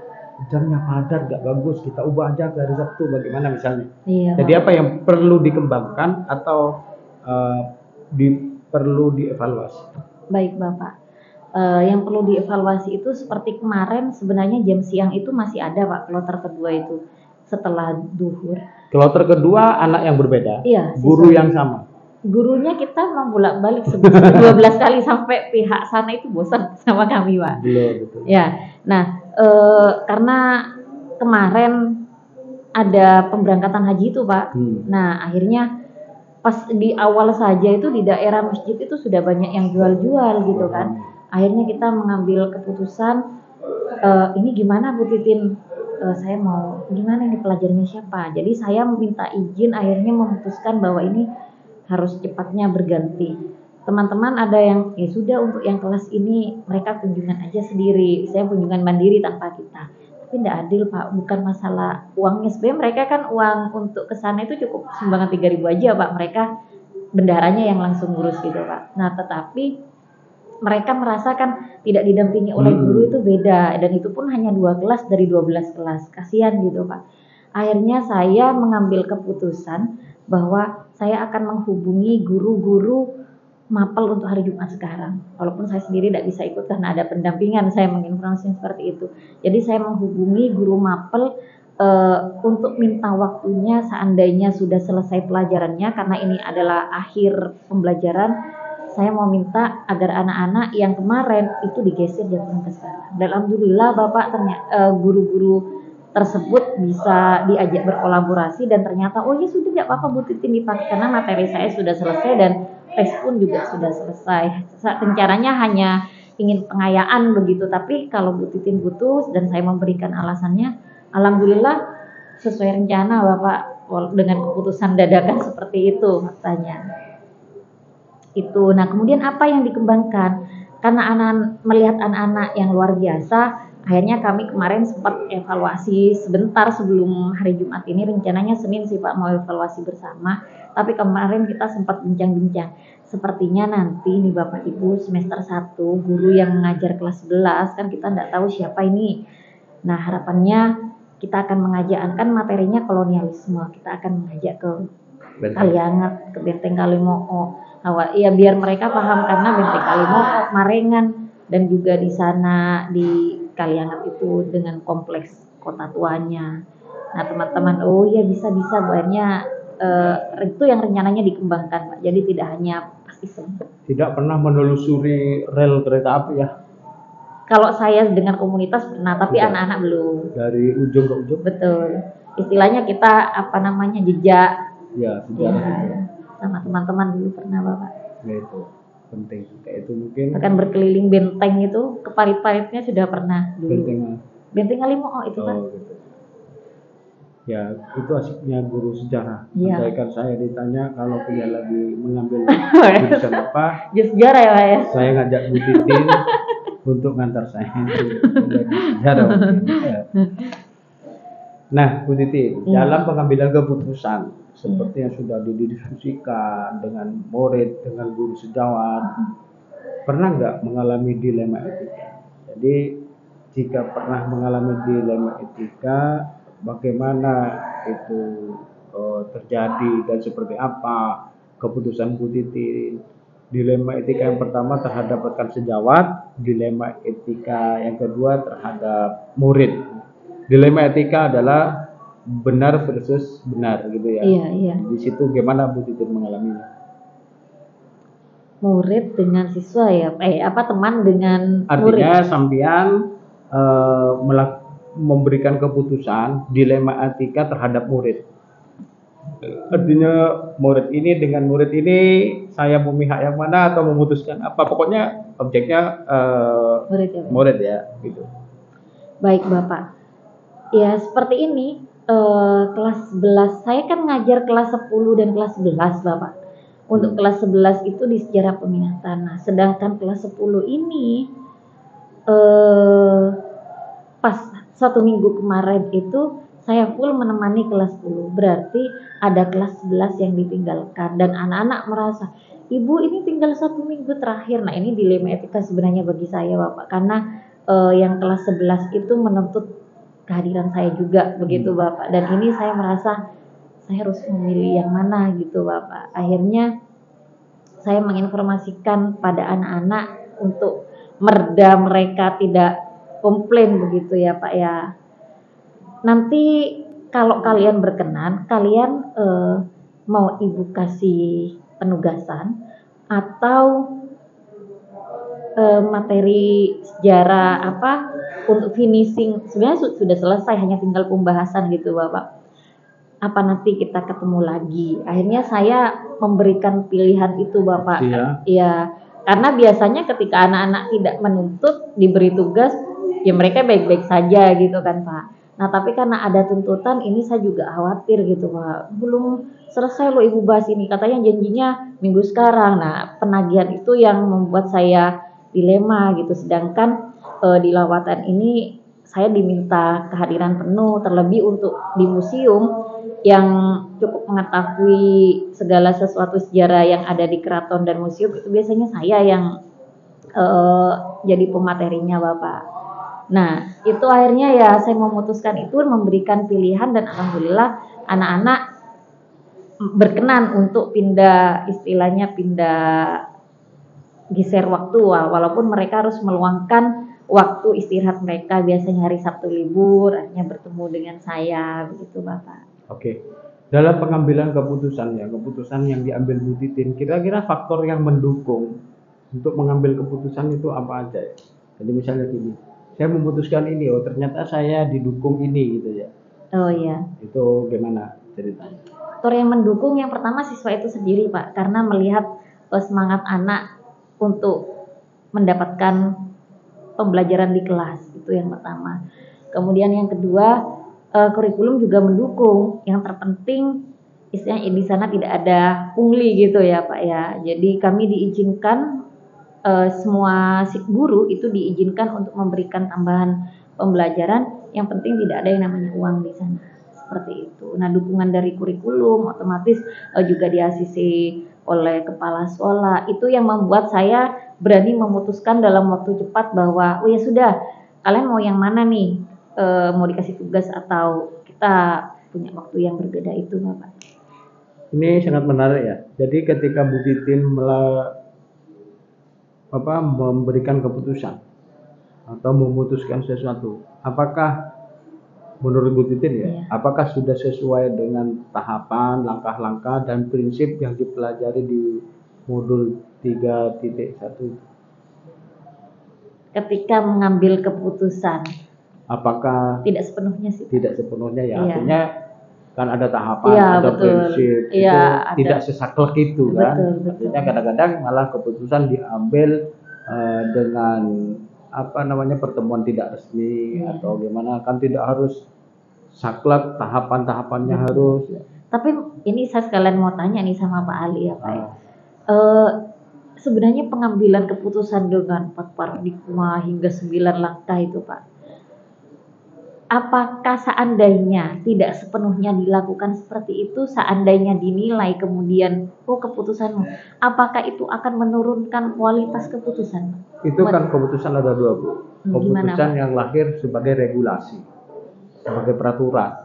jamnya padat, gak bagus, kita ubah aja ke hari Sabtu, bagaimana misalnya? Iya. Jadi apa yang perlu dikembangkan atau perlu dievaluasi? Baik Bapak. Yang perlu dievaluasi itu seperti kemarin sebenarnya jam siang itu masih ada Pak, kloter kedua itu setelah duhur. Kloter kedua anak yang berbeda, iya, guru yang sama. Gurunya kita bolak-balik 12 kali sampai pihak sana itu bosan sama kami Pak. Betul. Ya, nah karena kemarin ada pemberangkatan haji itu Pak. Nah akhirnya pas di awal saja itu di daerah masjid itu sudah banyak yang jual-jual gitu kan. Akhirnya kita mengambil keputusan ini gimana Bu Titin, saya mau gimana ini pelajarnya siapa. Jadi saya minta izin, akhirnya memutuskan bahwa ini harus cepatnya berganti. Teman-teman ada yang ya sudah untuk yang kelas ini mereka kunjungan aja sendiri, saya kunjungan mandiri tanpa kita. Tapi tidak adil Pak, bukan masalah uangnya, sebenarnya mereka kan uang untuk kesana itu cukup sumbangan 3.000 aja Pak, mereka bendaranya yang langsung ngurus gitu Pak. Nah tetapi mereka merasakan tidak didampingi oleh guru itu beda, dan itu pun hanya 2 kelas dari 12 kelas, kasihan gitu Pak. Akhirnya saya mengambil keputusan bahwa saya akan menghubungi guru-guru mapel untuk hari Jumat sekarang. Walaupun saya sendiri tidak bisa ikut karena ada pendampingan, saya menginformasikan seperti itu. Jadi saya menghubungi guru mapel untuk minta waktunya seandainya sudah selesai pelajarannya, karena ini adalah akhir pembelajaran. Saya mau minta agar anak-anak yang kemarin itu digeser jadwalnya ke sekarang. Dan alhamdulillah Bapak ternyata guru-guru tersebut bisa diajak berkolaborasi, dan ternyata oh ya sudah tidak apa-apa Bu Titin dipakai karena materi saya sudah selesai dan tes pun juga sudah selesai. Rencananya hanya ingin pengayaan begitu, tapi kalau Bu Titin butuh dan saya memberikan alasannya, alhamdulillah sesuai rencana Bapak dengan keputusan dadakan seperti itu katanya. Itu. Nah, kemudian apa yang dikembangkan? Karena melihat anak-anak yang luar biasa, akhirnya kami kemarin sempat evaluasi sebentar sebelum hari Jumat ini. Rencananya Senin sih Pak mau evaluasi bersama, tapi kemarin kita sempat bincang-bincang. Sepertinya nanti nih Bapak Ibu semester 1 guru yang mengajar kelas 11 kan kita tidak tahu siapa ini. Nah, harapannya kita akan mengajarkan materinya kolonialisme. Kita akan mengajak ke Kaliangat, ke Benteng Kalimo'o. Ya biar mereka paham, karena Benteng Kalimo'o, Marengan, dan juga di sana di Kaliangat itu dengan kompleks kota tuanya. Nah teman-teman, oh ya bisa-bisa akhirnya itu yang rencananya dikembangkan Pak. Jadi tidak hanya pas iseng. Tidak pernah menelusuri rel kereta api ya? Kalau saya dengan komunitas pernah, tapi anak-anak belum. Dari ujung ke ujung? Betul. Istilahnya kita jejak. Ya, sejarah. Sama teman-teman dulu pernah Bapak. Ya itu penting. Kayak itu mungkin. Akan berkeliling benteng itu, ke parit-paritnya sudah pernah dulu. Benteng Kalimo'o itu kan. Gitu. Ya itu asiknya guru sejarah. Ya. Andaikan saya ditanya kalau dia lagi mengambil jurusan apa? Sejarah ya Pak ya. Saya ngajak Bu Titin untuk ngantar saya sejarah mungkin. Ya. Nah, Bu Titi, dalam pengambilan keputusan seperti yang sudah didiskusikan dengan murid, dengan guru sejawat, pernah nggak mengalami dilema etika? Jadi, jika pernah mengalami dilema etika, bagaimana itu terjadi dan seperti apa keputusan Bu Titi? Dilema etika yang pertama terhadap rekan sejawat, dilema etika yang kedua terhadap murid. Dilema etika adalah benar versus benar gitu ya. Iya, iya. Di situ gimana Bu Titi mengalaminya? Murid dengan siswa ya, teman dengan murid. Artinya sampean memberikan keputusan dilema etika terhadap murid. Artinya murid ini dengan murid ini saya memihak yang mana atau memutuskan apa, pokoknya objeknya murid ya gitu. Baik Bapak. Ya seperti ini, kelas 11, saya kan ngajar kelas 10 dan kelas 11 Bapak. Untuk kelas 11 itu di sejarah peminatan. Nah, sedangkan kelas 10 ini pas 1 minggu kemarin itu saya full menemani kelas 10. Berarti ada kelas 11 yang ditinggalkan dan anak-anak merasa, Ibu ini tinggal 1 minggu terakhir. Nah, ini dilema etika sebenarnya bagi saya Bapak, karena yang kelas 11 itu menuntut kehadiran saya juga begitu Bapak, dan ini saya merasa saya harus memilih yang mana gitu Bapak. Akhirnya saya menginformasikan pada anak-anak untuk mereda mereka tidak komplain begitu ya Pak ya. Nanti kalau kalian berkenan, kalian mau Ibu kasih penugasan atau materi sejarah untuk finishing, sebenarnya sudah selesai, hanya tinggal pembahasan gitu Bapak. Apa nanti kita ketemu lagi? Akhirnya saya memberikan pilihan itu Bapak. Ya, karena biasanya ketika anak-anak tidak menuntut diberi tugas, ya mereka baik-baik saja gitu kan Pak. Nah tapi karena ada tuntutan, ini saya juga khawatir gitu Pak. Belum selesai loh Ibu bahas ini, katanya janjinya minggu sekarang. Nah penagihan itu yang membuat saya dilema gitu. Sedangkan di lawatan ini saya diminta kehadiran penuh, terlebih untuk di museum yang cukup mengetahui segala sesuatu sejarah yang ada di keraton dan museum, itu biasanya saya yang jadi pematerinya Bapak. Nah itu akhirnya ya saya memutuskan itu, memberikan pilihan, dan alhamdulillah anak-anak berkenan untuk pindah, istilahnya pindah geser waktu, walaupun mereka harus meluangkan waktu istirahat mereka, biasanya hari Sabtu libur, akhirnya bertemu dengan saya begitu Bapak. Oke. Dalam pengambilan keputusan yang diambil Bu Titin, kira-kira faktor yang mendukung untuk mengambil keputusan itu apa aja ya? Jadi misalnya gini, saya memutuskan ini, oh ternyata saya didukung ini gitu ya. Oh iya. Itu gimana ceritanya? Faktor yang mendukung yang pertama siswa itu sendiri Pak, karena melihat semangat anak untuk mendapatkan pembelajaran di kelas, itu yang pertama. Kemudian yang kedua, kurikulum juga mendukung. Yang terpenting istilahnya di sana tidak ada pungli gitu ya Pak ya. Jadi kami diizinkan, semua guru itu diizinkan untuk memberikan tambahan pembelajaran. Yang penting tidak ada yang namanya uang di sana, seperti itu. Nah dukungan dari kurikulum otomatis juga di-ACC oleh kepala sekolah, itu yang membuat saya berani memutuskan dalam waktu cepat bahwa oh ya sudah, kalian mau yang mana nih, mau dikasih tugas atau kita punya waktu yang berbeda, itu Bapak. Ini sangat menarik ya. Jadi ketika Bu Titin memberikan keputusan atau memutuskan sesuatu, apakah menurut Bu Titin ya, apakah sudah sesuai dengan tahapan, langkah-langkah dan prinsip yang dipelajari di modul 3.1? Ketika mengambil keputusan, apakah tidak sepenuhnya sih? Tidak sepenuhnya ya, artinya kan ada tahapan, ada prinsip, itu tidak sesaklek itu kan. Artinya kadang-kadang malah keputusan diambil dengan pertemuan tidak resmi atau gimana, kan tidak harus saklek, tahapan-tahapannya harus. Tapi ini saya sekalian mau tanya nih sama Pak Ali ya Pak. sebenarnya pengambilan keputusan dengan 4 paradigma hingga 9 langkah itu Pak, apakah seandainya tidak sepenuhnya dilakukan seperti itu, seandainya dinilai kemudian, oh keputusanmu, apakah itu akan menurunkan kualitas keputusan? Itu kan keputusan ada dua, Bu. Gimana, Keputusan Pak? yang lahir sebagai regulasi, sebagai peraturan.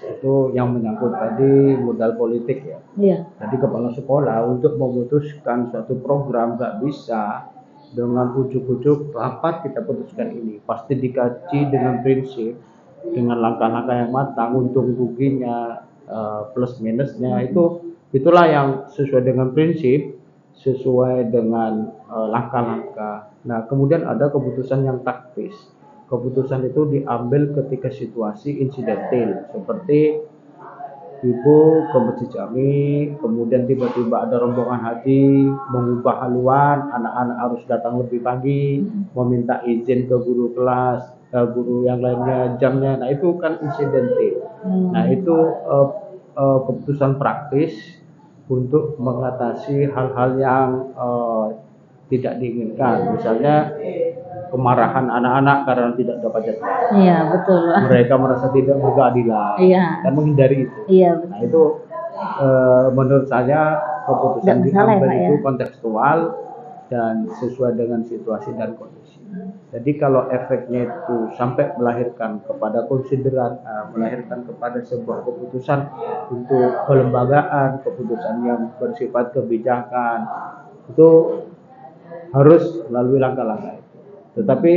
Itu yang menyangkut tadi modal politik ya. Iya. Jadi kepala sekolah untuk memutuskan suatu program nggak bisa dengan ujuk-ujuk rapat kita putuskan ini. Pasti dikaji dengan prinsip, dengan langkah-langkah yang matang, untung ruginya, plus minusnya itulah yang sesuai dengan prinsip, sesuai dengan langkah-langkah. Nah, kemudian ada keputusan yang taktis. Keputusan itu diambil ketika situasi insidental, seperti ibu ke Masjid Jami, kemudian tiba-tiba ada rombongan haji mengubah haluan, anak-anak harus datang lebih pagi, meminta izin ke guru kelas, guru yang lainnya jamnya. Nah itu kan insidental. Nah itu keputusan praktis untuk mengatasi hal-hal yang tidak diinginkan, misalnya kemarahan anak-anak karena tidak dapat jadwal. Iya, betul. Mereka merasa tidak berkeadilan. Iya. Dan menghindari itu. Iya, betul. Nah itu menurut saya keputusan diambil itu kontekstual dan sesuai dengan situasi dan kondisi. Jadi kalau efeknya itu sampai melahirkan kepada konsideran, melahirkan kepada sebuah keputusan untuk kelembagaan, keputusan yang bersifat kebijakan, itu harus melalui langkah-langkah itu. Tetapi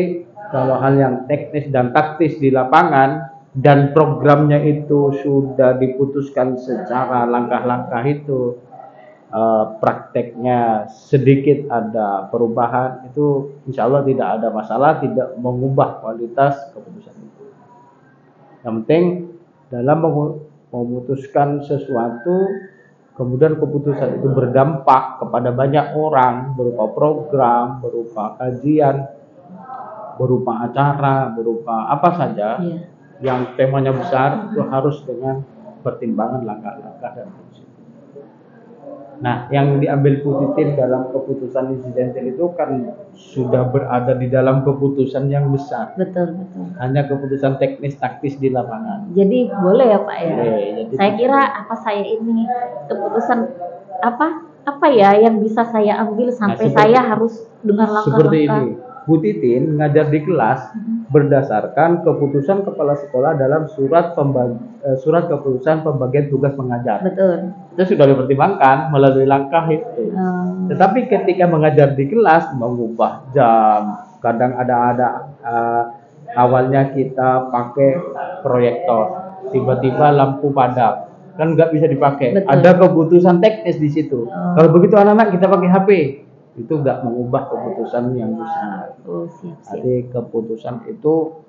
kalau hal yang teknis dan taktis di lapangan dan programnya itu sudah diputuskan secara langkah-langkah itu, prakteknya sedikit ada perubahan, itu insya Allah tidak ada masalah, tidak mengubah kualitas keputusan itu. Yang penting dalam memutuskan sesuatu, kemudian keputusan itu berdampak kepada banyak orang berupa program, berupa kajian, berupa acara, berupa apa saja yang temanya besar, itu harus dengan pertimbangan langkah-langkah dan prinsip. Nah, yang diambil Bu Titin dalam keputusan insidental itu kan sudah berada di dalam keputusan yang besar. Betul. Hanya keputusan teknis taktis di lapangan. Jadi boleh ya Pak ya. Saya kira saya ini keputusan apa ya yang bisa saya ambil sampai saya harus dengan langkah-langkah. Seperti ini. Bu Titin ngajar di kelas berdasarkan keputusan kepala sekolah dalam surat keputusan pembagian tugas mengajar. Betul. Itu sudah dipertimbangkan melalui langkah itu. Tetapi ketika mengajar di kelas mengubah jam, kadang ada awalnya kita pakai proyektor, tiba-tiba lampu padam, kan nggak bisa dipakai. Betul. Ada keputusan teknis di situ. Kalau begitu anak-anak kita pakai HP. Itu nggak mengubah keputusan yang besar. Jadi keputusan itu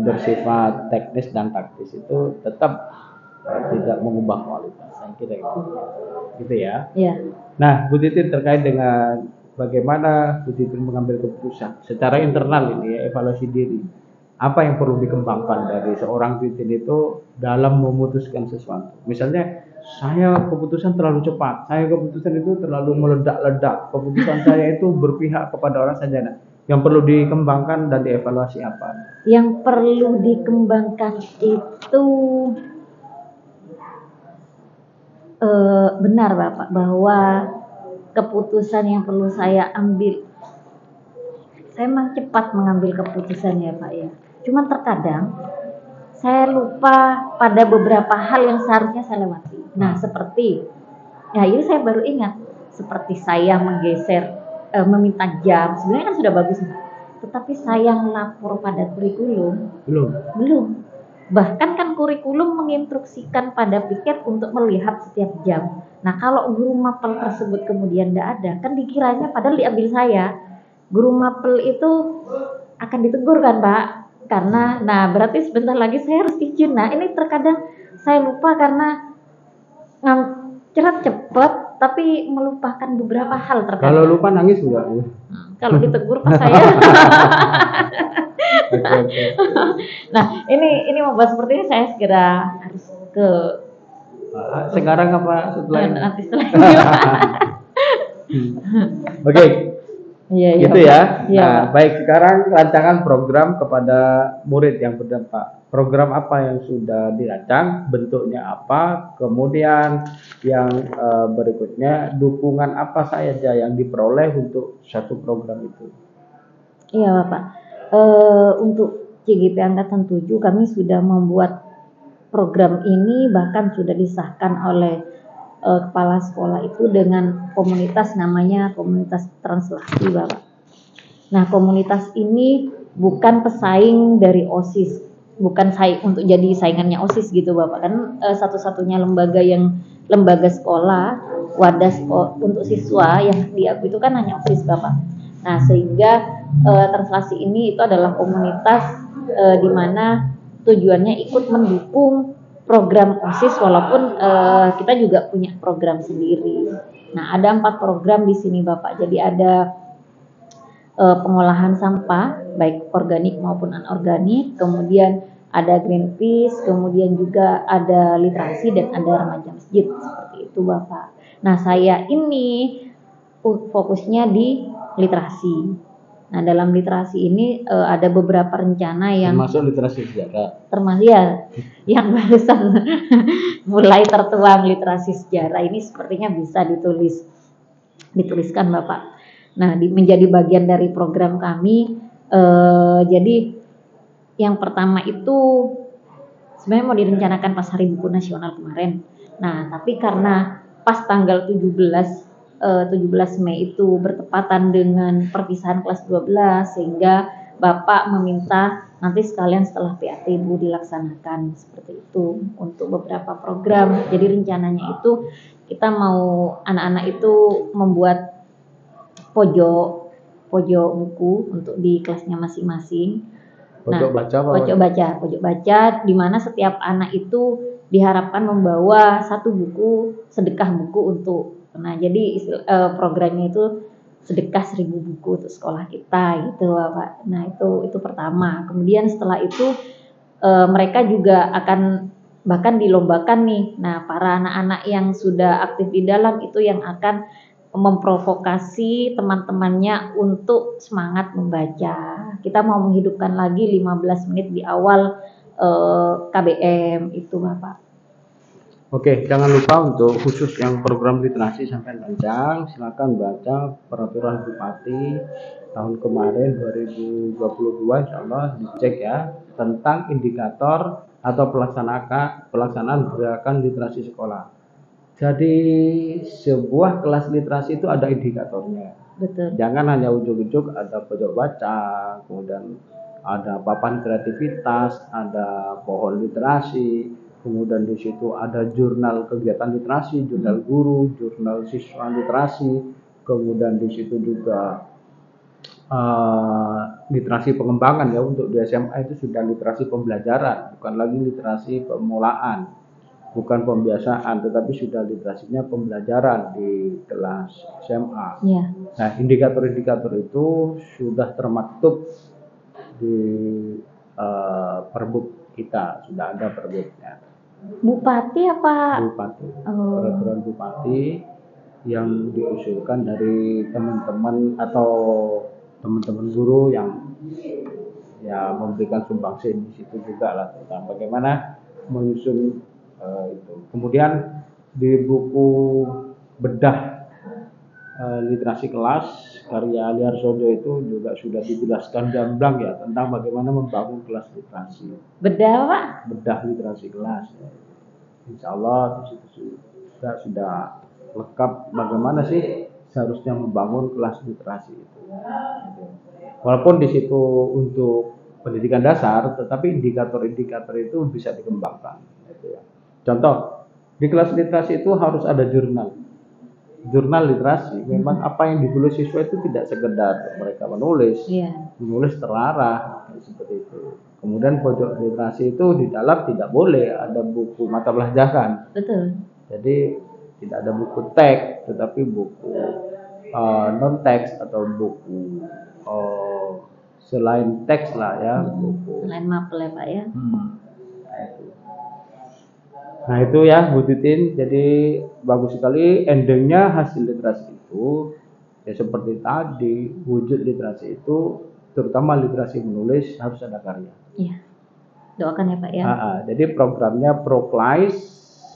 bersifat teknis dan taktis itu tetap tidak mengubah kualitas. Saya kira gitu ya. Iya. Nah, Bu Titin terkait dengan bagaimana Bu Titin mengambil keputusan secara internal ini ya, evaluasi diri. Apa yang perlu dikembangkan dari seorang Titin itu dalam memutuskan sesuatu. Misalnya saya keputusan terlalu cepat, saya keputusan itu terlalu meledak-ledak, keputusan saya itu berpihak kepada orang saja. Yang perlu dikembangkan dan dievaluasi apa? Yang perlu dikembangkan itu benar Bapak, bahwa keputusan yang perlu saya ambil, saya memang cepat mengambil keputusan ya Pak ya. Cuman terkadang saya lupa pada beberapa hal yang seharusnya saya lewati. Nah seperti, ya ini saya baru ingat, seperti saya menggeser, meminta jam, sebenarnya kan sudah bagus, tetapi saya melapor pada kurikulum, belum. Bahkan kan kurikulum menginstruksikan pada piket untuk melihat setiap jam. Nah kalau guru mapel tersebut kemudian tidak ada, kan dikiranya padahal diambil saya, guru mapel itu akan ditegur kan Pak? Karena, nah berarti sebentar lagi saya harus izin. Nah ini terkadang saya lupa karena cepet, tapi melupakan beberapa hal terkadang. Kalau lupa nangis enggak? Kalau ditegur pas saya. Nah ini membahas seperti ini saya segera harus ke. Sekarang apa setelah ini? Nanti setelah ini. Oke, Iya, iya, gitu Pak. ya. Iya, Nah, Pak. baik, sekarang rancangan program kepada murid yang berdampak. Program apa yang sudah dirancang, bentuknya apa, kemudian yang berikutnya dukungan apa saja yang diperoleh untuk satu program itu. Iya, Bapak. Untuk CGP Angkatan 7 kami sudah membuat program ini, bahkan sudah disahkan oleh kepala sekolah itu dengan komunitas, namanya komunitas translasi, Bapak. Nah, komunitas ini bukan pesaing dari OSIS, bukan untuk jadi saingannya OSIS gitu, Bapak. Kan satu-satunya lembaga sekolah, wadah untuk siswa yang diakui itu kan hanya OSIS, Bapak. Nah, sehingga translasi ini itu adalah komunitas di mana tujuannya ikut mendukung program OSIS, walaupun kita juga punya program sendiri. Nah, ada 4 program di sini, Bapak. Jadi ada pengolahan sampah baik organik maupun anorganik, kemudian ada Greenpeace, kemudian juga ada literasi dan ada remaja masjid, seperti itu, Bapak. Nah, saya ini fokusnya di literasi. Nah, dalam literasi ini ada beberapa rencana yang Termasuk literasi sejarah. termasuk ya yang barusan mulai tertuang, literasi sejarah ini sepertinya bisa dituliskan, Bapak. Nah, menjadi bagian dari program kami. Jadi yang pertama itu sebenarnya mau direncanakan pas Hari Buku Nasional kemarin. Nah, tapi karena pas tanggal 17 Mei itu bertepatan dengan perpisahan kelas 12, sehingga Bapak meminta nanti sekalian setelah PAT Ibu dilaksanakan, seperti itu untuk beberapa program. Jadi rencananya itu kita mau anak-anak itu membuat pojok buku untuk di kelasnya masing-masing. Pojok baca di mana setiap anak itu diharapkan membawa satu buku, sedekah buku untuk. Nah, jadi programnya itu sedekah 1000 buku untuk sekolah kita gitu, Pak. Nah, itu pertama. Kemudian setelah itu mereka juga akan bahkan dilombakan nih. Nah, para anak-anak yang sudah aktif di dalam itu yang akan memprovokasi teman-temannya untuk semangat membaca. Kita mau menghidupkan lagi 15 menit di awal KBM itu, Bapak. Oke, jangan lupa untuk khusus yang program literasi sampai rancang, silakan baca peraturan Bupati tahun kemarin 2022, insya Allah dicek ya, tentang indikator atau pelaksanaan gerakan literasi sekolah. Jadi sebuah kelas literasi itu ada indikatornya. Betul. Jangan hanya ujuk-ujuk ada pojok baca, kemudian ada papan kreativitas, ada pohon literasi, kemudian di situ ada jurnal kegiatan literasi, jurnal guru, jurnal siswa literasi, kemudian di situ juga literasi pengembangan ya, untuk di SMA itu sudah literasi pembelajaran, bukan lagi literasi pemulaan, bukan pembiasaan, tetapi sudah literasinya pembelajaran di kelas SMA. Ya. Nah, indikator-indikator itu sudah termaktub di perbuk kita, sudah ada perbuknya. Bupati apa? Bupati. Peraturan Bupati yang diusulkan dari teman-teman atau teman-teman guru yang ya memberikan sumbangsi di situ juga lah, tentang bagaimana menyusun itu. Kemudian di buku bedah literasi kelas karya Ali Arsojo itu juga sudah dijelaskan gamblang ya tentang bagaimana membangun kelas literasi. Bedah, Pak? Bedah literasi kelas. Insya Allah di situ sudah lengkap bagaimana sih seharusnya membangun kelas literasi itu. Walaupun di situ untuk pendidikan dasar, tetapi indikator-indikator itu bisa dikembangkan. Contoh, di kelas literasi itu harus ada jurnal literasi. Memang apa yang ditulis siswa itu tidak sekedar mereka menulis terarah seperti itu. Kemudian pojok literasi itu di dalam tidak boleh ada buku mata pelajaran. Betul. Jadi tidak ada buku teks, tetapi buku non teks atau buku selain teks lah ya, buku selain mapel ya, Pak ya. Nah itu ya Bu Titin, jadi bagus sekali endingnya hasil literasi itu Ya seperti tadi, wujud literasi itu terutama literasi menulis harus ada karya. Iya. Doakan ya Pak ya. Jadi programnya Proklis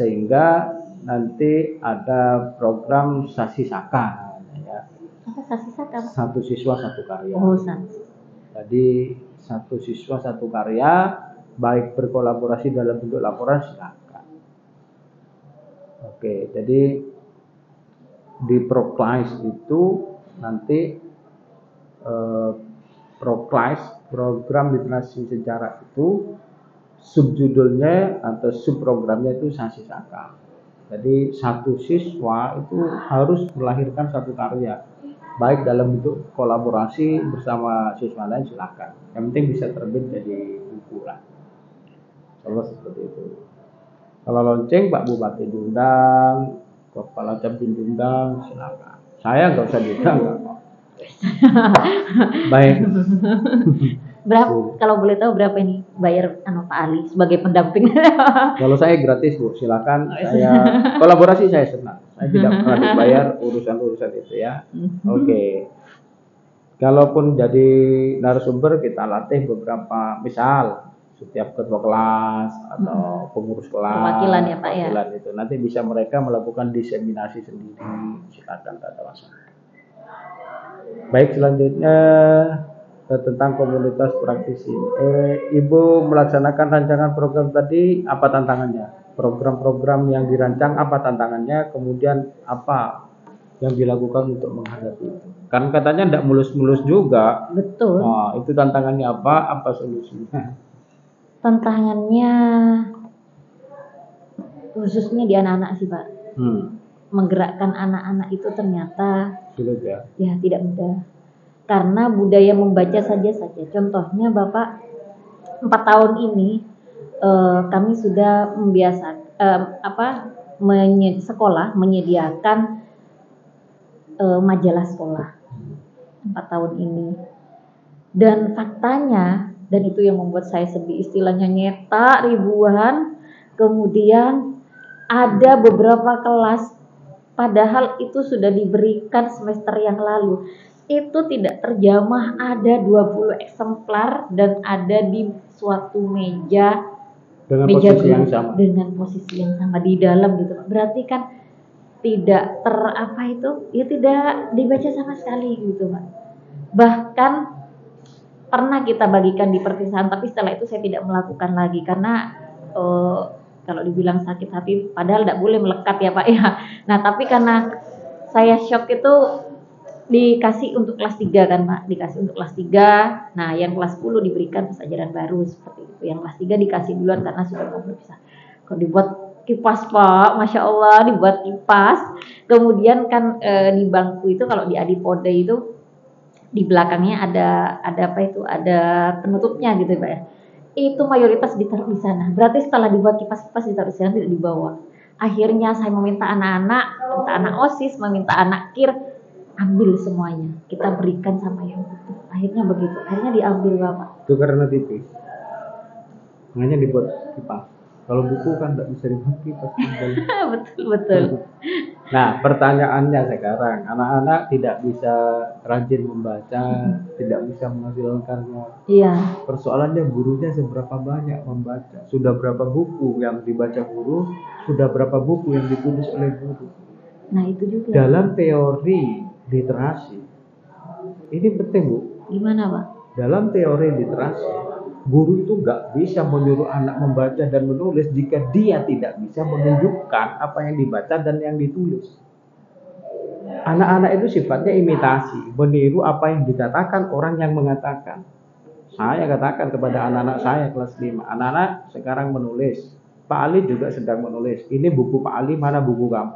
sehingga nanti ada program Sasi Saka. Ya. Apa Sasi Saka? Satu siswa satu karya. Oh, jadi satu siswa satu karya, baik berkolaborasi dalam bentuk laporan silakan. Oke, jadi di Proklis itu nanti Proklis program literasi sejarah itu subjudulnya atau subprogramnya itu Sasi Saka. Jadi satu siswa itu harus melahirkan satu karya, baik dalam bentuk kolaborasi bersama siswa lain silakan. Yang penting bisa terbit jadi buku lah. Kalau seperti itu. Kalau lonceng Pak Bupati diundang, Kepala Cabin diundang, silakan. Saya nggak usah diundang, nggak mau. Baik. Berapa kalau boleh tahu berapa ini bayar Pak Ali sebagai pendamping? Kalau saya gratis Bu, silakan. Saya kolaborasi saya senang. Saya tidak pernah dibayar urusan-urusan itu ya. Oke. Kalaupun jadi narasumber kita latih beberapa, misal setiap ketua kelas atau pengurus kelas, perwakilan ya Pak ya. Itu nanti bisa mereka melakukan diseminasi sendiri, silakan, tidak ada masalah. Baik, selanjutnya tentang komunitas praktisi. Ibu melaksanakan rancangan program tadi, apa tantangannya? Program-program yang dirancang apa tantangannya? Kemudian apa yang dilakukan untuk menghadapi itu? Kan katanya tidak mulus-mulus juga. Betul. Nah, itu tantangannya apa? Apa solusinya? Tantangannya khususnya di anak-anak sih Pak. Menggerakkan anak-anak itu ternyata sulit ya? Ya tidak mudah. Karena budaya membaca saja. Contohnya Bapak 4 tahun ini kami sudah sekolah menyediakan majalah sekolah 4 tahun ini. Dan faktanya, dan itu yang membuat saya sedih, istilahnya nyetak ribuan, kemudian ada beberapa kelas padahal itu sudah diberikan semester yang lalu, itu tidak terjamah, ada 20 eksemplar dan ada di suatu meja dengan posisi yang sama di dalam gitu. Berarti kan tidak tidak dibaca sama sekali gitu Pak. Bahkan pernah kita bagikan di perpisahan, tapi setelah itu saya tidak melakukan lagi karena kalau dibilang sakit hati, padahal tidak boleh melekat ya Pak ya. Nah tapi karena saya shock itu dikasih untuk kelas 3 kan Pak, dikasih untuk kelas 3. Nah yang kelas 10 diberikan pas ajaran baru seperti itu. Yang kelas 3 dikasih duluan karena sudah mau berpisah. Kalau dibuat kipas Pak, Masya Allah dibuat kipas. Kemudian kan di bangku itu kalau di Adipode itu di belakangnya ada penutupnya gitu Pak ya. Itu mayoritas ditaruh di sana. Berarti setelah dibuat kipas-kipas ditaruh di sana, tidak dibawa. Akhirnya saya meminta anak OSIS, meminta anak KIR, ambil semuanya. Kita berikan sama yang butuh. Akhirnya begitu. Akhirnya diambil Bapak. Itu karena tipis. Makanya dibuat kipas. Kalau buku kan tidak bisa dibuat kipas. Betul. Nah, pertanyaannya sekarang, anak-anak tidak bisa rajin membaca, tidak bisa menghasilkannya. Iya. Persoalannya gurunya seberapa banyak membaca, sudah berapa buku yang dibaca guru, sudah berapa buku yang ditulis oleh guru. Nah, itu juga. Dalam teori literasi, ini penting Bu. Gimana Pak? Dalam teori literasi, guru itu nggak bisa menyuruh anak membaca dan menulis jika dia tidak bisa menunjukkan apa yang dibaca dan yang ditulis. Anak-anak itu sifatnya imitasi, meniru apa yang dikatakan orang yang mengatakan. Saya katakan kepada anak-anak saya kelas 5, anak-anak sekarang menulis. Pak Ali juga sedang menulis. Ini buku Pak Ali, mana buku kamu?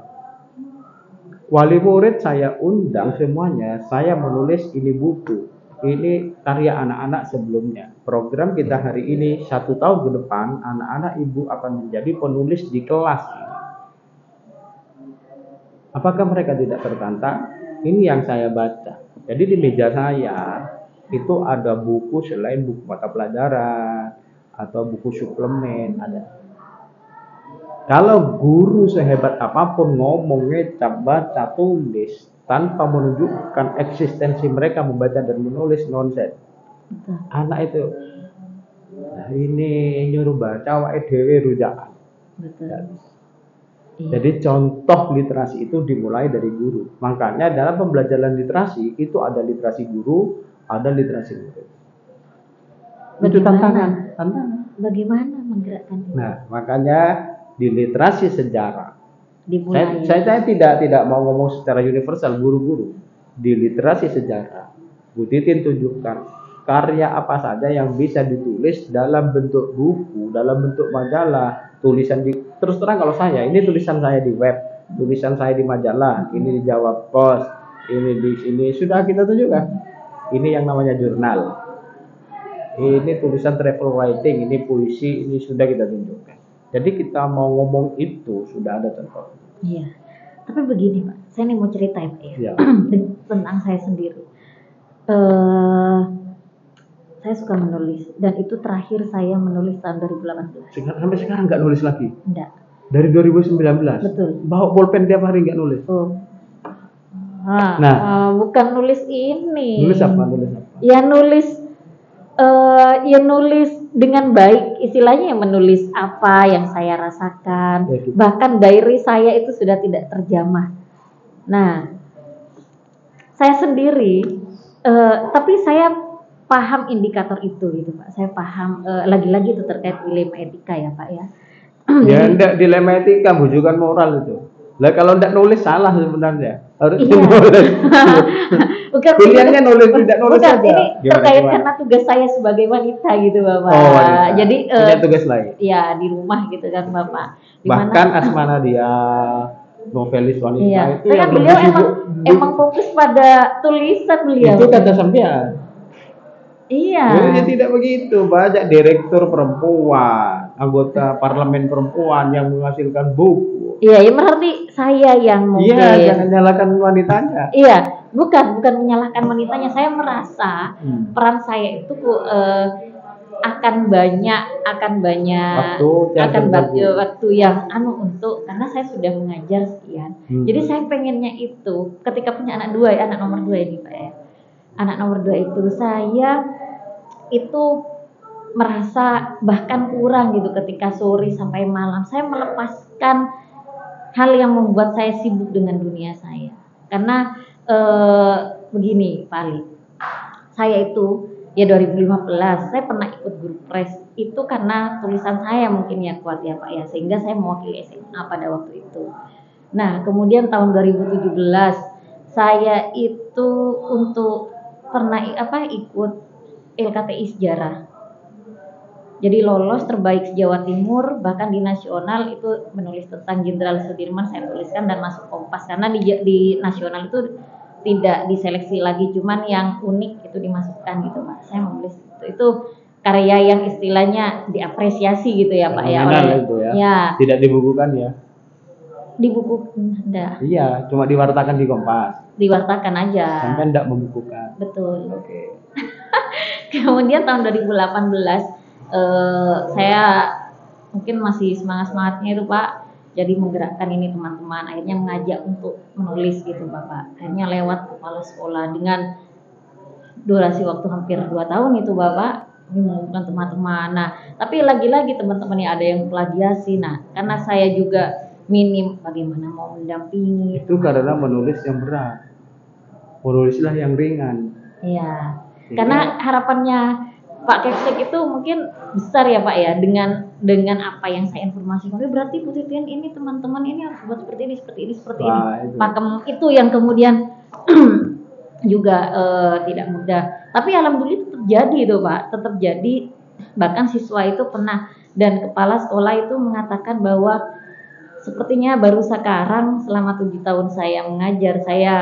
Wali murid saya undang semuanya, saya menulis ini buku. Ini karya anak-anak sebelumnya. Program kita hari ini 1 tahun ke depan, anak-anak ibu akan menjadi penulis di kelas. Apakah mereka tidak tertantang? Ini yang saya baca. Jadi di meja saya itu ada buku selain buku mata pelajaran atau buku suplemen ada. Kalau guru sehebat apapun ngomong, ngecap, baca, tulis, tanpa menunjukkan eksistensi mereka membaca dan menulis nonsense. Betul. Anak itu, nah ini nyuruh baca awake dhewe rujakan. Betul. Nggak bisa. Iya. Jadi contoh literasi itu dimulai dari guru. Makanya dalam pembelajaran literasi itu ada literasi guru, ada literasi murid. Itu tantangan. Bagaimana menggerakkan itu? Nah, makanya di literasi sejarah. Dimulai. Saya tidak mau ngomong secara universal guru-guru. Di literasi sejarah, Bu Titin tunjukkan karya apa saja yang bisa ditulis dalam bentuk buku, dalam bentuk majalah, tulisan terus terang kalau saya, ini tulisan saya di web, tulisan saya di majalah, ini di Jawa Pos, ini di sini sudah kita tunjukkan. Ini yang namanya jurnal. Ini tulisan travel writing, ini puisi, ini sudah kita tunjukkan. Jadi kita mau ngomong itu sudah ada contoh. Iya. Tapi begini Pak, saya nih mau cerita ya Pak ya. Ya. Tentang saya sendiri. Saya suka menulis dan itu terakhir saya menulis tahun 2018. Sampai sekarang nggak nulis lagi? Enggak. Dari 2019? Betul. Bawa bolpen tiap hari nggak nulis? Oh. Bukan nulis ini. Nulis apa? Ya nulis dengan baik, istilahnya yang menulis apa yang saya rasakan. Ya, gitu. Bahkan diary saya itu sudah tidak terjamah. Nah, saya sendiri, tapi saya paham indikator itu gitu Pak. Saya paham, lagi-lagi itu terkait dilema etika ya Pak ya. Ya enggak dilema etika, bujukan moral itu. Lah kalau enggak nulis salah sebenarnya. Harus nulis. Bukan pilihannya nulis tidak nulis bukan, saja. ini terkait karena tugas saya sebagai wanita gitu Bapak. Oh, wanita. Jadi punya tugas lain. Ya di rumah gitu kan Bapak. Bahkan Asmana dia novelis wanita iya. itu yang beliau emang fokus pada tulisan beliau. Itu kata sampean. Iya. Sebenarnya tidak begitu. Banyak direktur perempuan, anggota parlemen perempuan yang menghasilkan buku. Iya, ya berarti saya yang mungkin. Iya, jangan nyalakan wanitanya. Iya, bukan menyalahkan wanitanya. Saya merasa peran saya itu akan banyak waktu yang untuk karena saya sudah mengajar sekian. Jadi saya pengennya itu ketika punya anak nomor 2 ini Pak ya. Anak nomor 2 itu saya itu merasa bahkan kurang gitu ketika sore sampai malam saya melepaskan hal yang membuat saya sibuk dengan dunia saya. Karena begini Pak Ali, saya itu ya 2015 saya pernah ikut grup press itu karena tulisan saya mungkin ya kuat ya Pak ya, sehingga saya mewakili SMA pada waktu itu. Nah kemudian tahun 2017 saya itu pernah ikut LKTI sejarah. Jadi lolos terbaik Jawa Timur, bahkan di nasional itu menulis tentang Jenderal Sudirman saya tuliskan dan masuk Kompas karena di nasional itu tidak diseleksi lagi, cuman yang unik itu dimasukkan gitu Pak. Saya menulis itu karya yang istilahnya diapresiasi gitu ya Pak ya. Itu ya. Tidak dibukukan ya. Di buku enggak. Iya, cuma diwartakan di Kompas. Diwartakan aja. Sampai enggak membukukan. Betul. Oke. Kemudian tahun 2018 saya mungkin masih semangatnya itu Pak. Jadi menggerakkan ini teman-teman, akhirnya mengajak untuk menulis gitu Bapak. Akhirnya lewat kepala sekolah dengan durasi waktu hampir 2 tahun itu Bapak. Ini mengumpulkan teman-teman. Nah, tapi lagi-lagi teman-teman yang ada yang plagiasi. Nah, karena saya juga minim bagaimana mau mendampingi. Itu karena menulis yang berat. Menulislah yang ringan. Iya. Karena harapannya Pak Kepsek itu mungkin besar ya Pak ya dengan apa yang saya informasikan. Berarti Bu Titin ini teman-teman ini harus buat seperti ini. Pakem itu yang kemudian juga tidak mudah. Tapi alhamdulillah tetap jadi itu Pak, tetap jadi. Bahkan siswa itu pernah dan kepala sekolah itu mengatakan bahwa sepertinya baru sekarang selama 7 tahun saya mengajar saya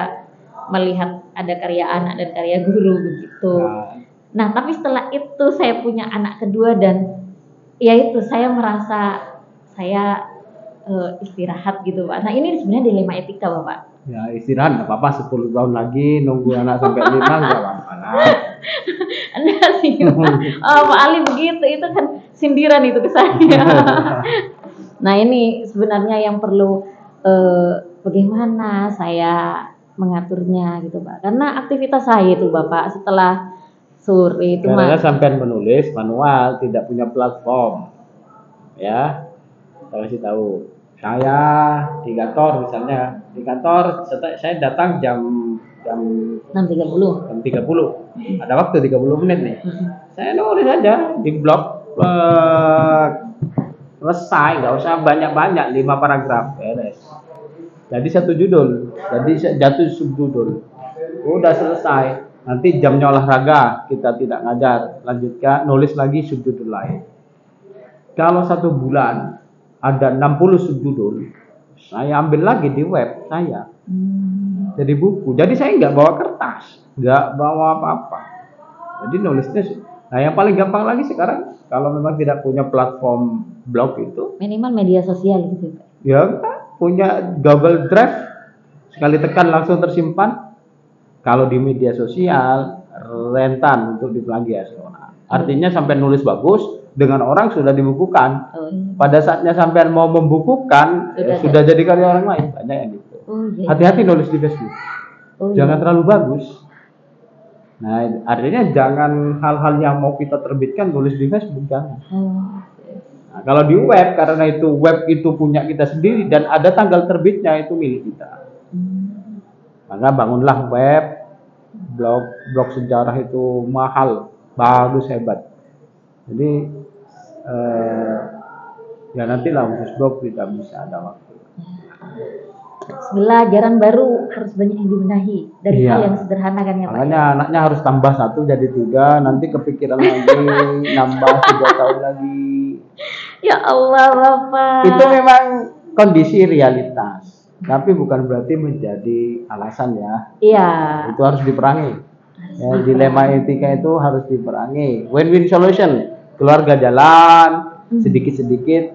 melihat ada karya anak dan karya guru begitu. Nah, tapi setelah itu saya punya anak kedua dan ya itu saya merasa saya istirahat gitu Pak. Nah, ini sebenarnya dilema etika Bapak. Ya, istirahat enggak apa-apa 10 tahun lagi nunggu anak sampai 5 enggak apa-apa. Enggak sih. Pak Ali begitu, itu kan sindiran itu ke saya. Nah, ini sebenarnya yang perlu bagaimana saya mengaturnya gitu Pak. Karena aktivitas saya itu Bapak setelah sore itu Karena sampean menulis manual, tidak punya platform, ya. Saya kasih tahu. Saya di kantor misalnya, di kantor saya datang jam jam 6.30. jam 30. Ada waktu 30 menit nih. Saya nulis aja di blog, selesai, nggak usah banyak-banyak, 5 paragraf, beres. Jadi satu judul, jadi jatuh subjudul, udah selesai. Nanti jamnya olahraga kita tidak ngajar, lanjutkan nulis lagi subjudul lain. Kalau 1 bulan ada 60 subjudul, saya ambil lagi di web saya, jadi buku. Jadi saya nggak bawa kertas, nggak bawa apa-apa. Jadi nulisnya, nah yang paling gampang lagi sekarang, kalau memang tidak punya platform blog itu, minimal media sosial gitu Pak. ya punya Google Drive, sekali tekan langsung tersimpan. Kalau di media sosial rentan untuk diplagiasi orang. Artinya sampai nulis bagus dengan orang sudah dibukukan. Oh, iya. Pada saatnya sampai mau membukukan sudah jadi karya orang lain, banyak yang gitu. Oh, iya. Hati-hati nulis di Facebook. Oh, iya. Jangan terlalu bagus. Nah, artinya jangan hal-hal yang mau kita terbitkan nulis di Facebook, jangan. Oh. Nah, kalau di web, karena itu web itu punya kita sendiri dan ada tanggal terbitnya, itu milik kita. Maka bangunlah web, blog sejarah itu mahal, bagus, hebat. Jadi ya nantilah khusus blog kita bisa ada waktu. Bismillah, ajaran baru harus banyak yang dibenahi dari Iya. hal yang sederhana kan ya Pak. Makanya anaknya harus tambah 1 jadi 3, nanti kepikiran lagi, nambah 3 tahun lagi. Ya Allah Bapak. Itu memang kondisi realitas. Tapi bukan berarti menjadi alasan ya. Iya. Itu harus diperangi. Ya, dilema etika itu harus diperangi. Win-win solution. Keluarga jalan, sedikit-sedikit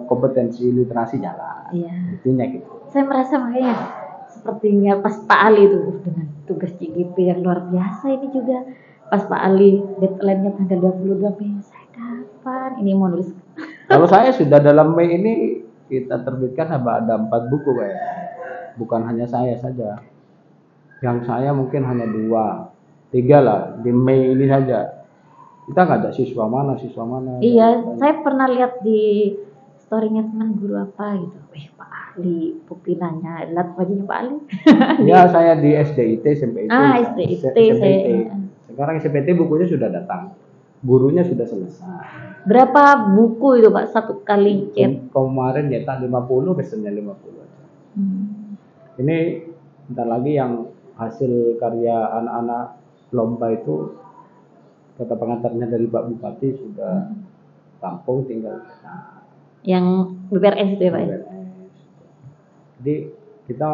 kompetensi literasi jalan. Iya. Intinya gitu. Saya merasa makanya sepertinya pas Pak Ali itu dengan tugas CGP yang luar biasa ini juga pas Pak Ali deadline-nya tanggal 22 Mei. Saya kapan ini mau nulis? Kalau saya sudah dalam Mei ini kita terbitkan ada 4 buku kayak. Bukan hanya saya saja. Yang saya mungkin hanya 2, 3 lah di Mei ini saja. Kita nggak ada siswa mana. Iya, saya pernah lihat di story-nya teman guru apa gitu. Pak Ali, Pupi nanya, lihat wajahnya Pak Ali. Ya, saya di SDIT, SMPIT. SDIT. Sekarang SMPIT bukunya sudah datang. Gurunya sudah selesai. Berapa buku itu Pak satu kali chat? Kemarin nyetak 50, pesennya 50 aja. Ini bentar lagi yang hasil karya anak-anak lomba itu, kata pengantarnya dari Pak Bupati sudah tampung, tinggal yang BPRS itu ya Pak? Jadi kita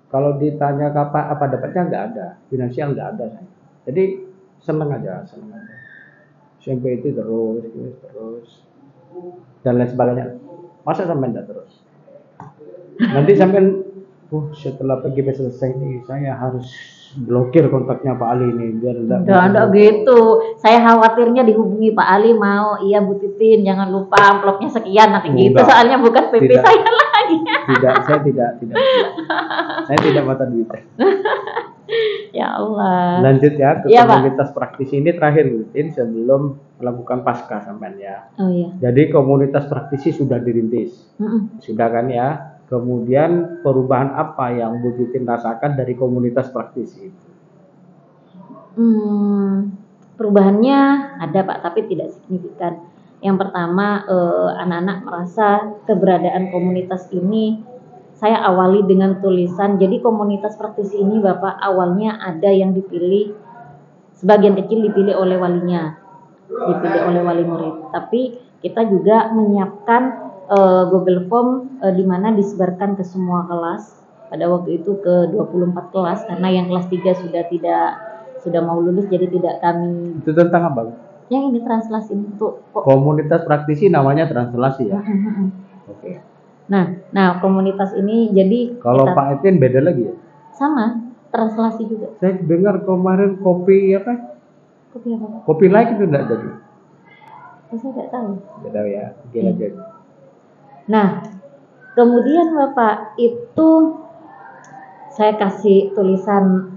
kalau ditanya kapan apa dapatnya, nggak ada, finansial nggak ada saya. Jadi seneng aja. SMP itu terus dan lain sebagainya. Masa sampai enggak terus? Nanti sampai setelah PGP selesai ini saya harus blokir kontaknya Pak Ali ini biar enggak gitu. Saya khawatirnya dihubungi Pak Ali mau, iya Bu Titin jangan lupa amplopnya sekian nanti gitu. Soalnya bukan PP saya lagi. Tidak, saya tidak. Saya tidak mata duit. Ya Allah. Lanjut ya ke komunitas praktisi ini terakhir Titin sebelum melakukan pasca sampean ya. Oh iya. Jadi komunitas praktisi sudah dirintis. Sudah kan ya? Kemudian perubahan apa yang Bu Titin rasakan dari komunitas praktisi itu? Perubahannya ada Pak, tapi tidak signifikan. Yang pertama, anak-anak merasa keberadaan komunitas ini, saya awali dengan tulisan. Jadi komunitas praktisi ini Bapak awalnya ada yang dipilih, sebagian kecil dipilih oleh walinya, dipilih oleh wali murid. Tapi kita juga menyiapkan Google Form di mana disebarkan ke semua kelas. Pada waktu itu ke 24 kelas karena yang kelas 3 sudah mau lulus jadi tidak kami. Itu tentang apa? Yang ini translasi untuk komunitas praktisi namanya translasi ya. Oke. Nah komunitas ini jadi kalau Pak Etin beda lagi ya? Sama, translasi juga. Saya dengar kemarin kopi apa? Kopi apa? Kopi like itu enggak jadi. Saya tidak tahu. Tidak tahu ya. Gila jadi. Nah, kemudian Bapak itu saya kasih tulisan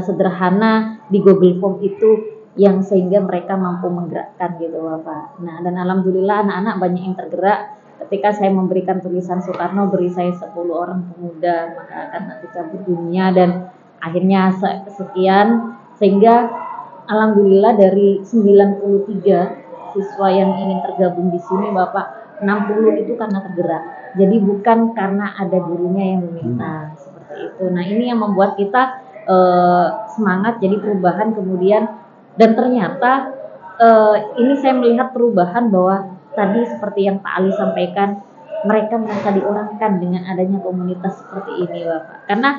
sederhana di Google Form itu yang sehingga mereka mampu menggerakkan gitu Bapak. Nah, dan alhamdulillah anak-anak banyak yang tergerak ketika saya memberikan tulisan Soekarno beri saya 10 orang pemuda maka akan aku cabut dunia, dan akhirnya sekian, sehingga alhamdulillah dari 93 siswa yang ingin tergabung di sini Bapak, 60 itu karena tergerak. Jadi bukan karena ada gurunya yang meminta seperti itu. Nah, ini yang membuat kita semangat, jadi perubahan kemudian, dan ternyata ini saya melihat perubahan bahwa tadi seperti yang Pak Ali sampaikan, mereka merasa diorangkan dengan adanya komunitas seperti ini Bapak. Karena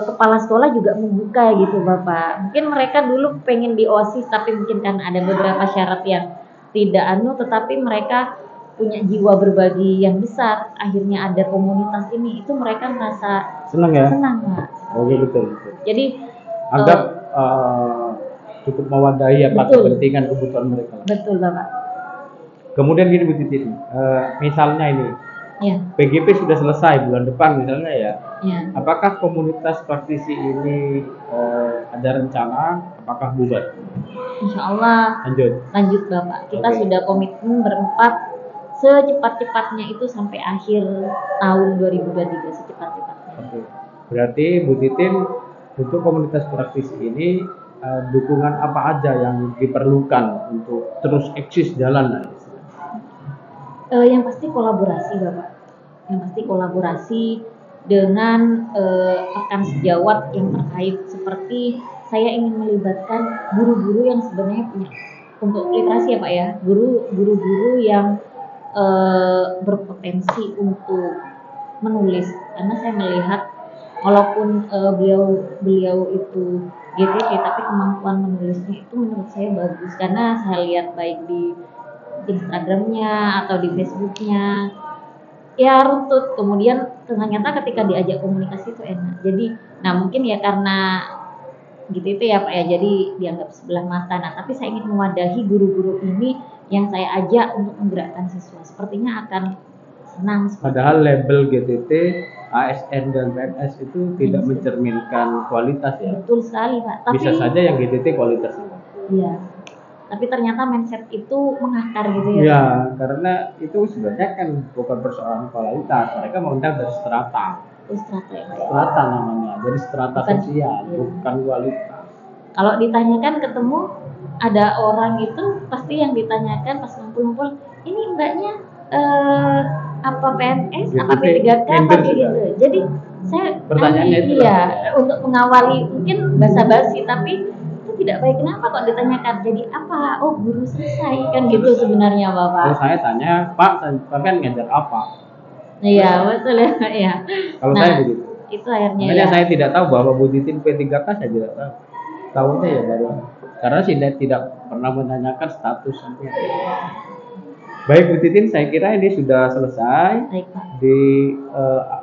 kepala sekolah juga membuka gitu Bapak. Mungkin mereka dulu pengen di OSIS tapi mungkin kan ada beberapa syarat yang tidak tetapi mereka punya jiwa berbagi yang besar. Akhirnya ada komunitas ini, itu mereka merasa Senang ya? senang Pak. Oke, betul. Jadi Anggap cukup mewadahi apa betul. kepentingan kebutuhan mereka. Betul Bapak. Kemudian gini Bu Titin, misalnya ini Ya, PGP sudah selesai bulan depan misalnya ya, ya. apakah komunitas praktisi ini ada rencana apakah bubar? Insya Allah lanjut Bapak. Kita Oke. sudah komitmen berempat secepat-cepatnya itu sampai akhir tahun 2023 secepat-cepatnya. Oke. Berarti Bu Titin untuk komunitas praktisi ini dukungan apa aja yang diperlukan untuk terus eksis jalan lah? Yang pasti kolaborasi Bapak. Yang pasti kolaborasi dengan rekan sejawat yang terkait, seperti saya ingin melibatkan guru-guru yang sebenarnya punya untuk literasi ya Pak ya, guru-guru yang berpotensi untuk menulis, karena saya melihat walaupun beliau itu GTP tapi kemampuan menulisnya itu menurut saya bagus, karena saya lihat baik di Instagramnya atau di Facebooknya ya runtut, kemudian ternyata ketika diajak komunikasi itu enak. Jadi nah mungkin ya karena gitu itu ya Pak ya, jadi dianggap sebelah mata. Nah tapi saya ingin mewadahi guru-guru ini yang saya ajak untuk menggerakkan siswa, sepertinya akan senang. Padahal label GTT, ASN dan PNS itu tidak mencerminkan kualitas ya. Betul sekali Pak. Tapi bisa saja yang GTT kualitas. Iya. Tapi ternyata mindset itu mengakar gitu ya. Ya, karena itu sebenarnya kan bukan persoalan kualitas, mereka mengundang dari strata. Strata ya Pak. Strata namanya, jadi strata Bukan, sosial, iya. bukan kualitas. Kalau ditanyakan ketemu ada orang itu pasti yang ditanyakan pas ngumpul-ngumpul, ini mbaknya apa PNS, GTT, apa P3K, apa gitu. Jadi saya pertanyaannya itu untuk mengawali mungkin basa-basi, tapi itu tidak baik. Kenapa kok ditanyakan? Jadi apa? Oh guru selesai kan gitu sebenarnya Bapak. Kalau saya tanya, Pak, kalian ngajar apa? Iya betul ya. Iya. Kalau saya begitu. Itu akhirnya makanya ya. saya tidak tahu bahwa Bu Titin P3K, saya tidak tahu. Tahunya ya baru. Karena saya tidak pernah menanyakan status sampai. Baik Bu Titin, saya kira ini sudah selesai. Baik, Pak. Di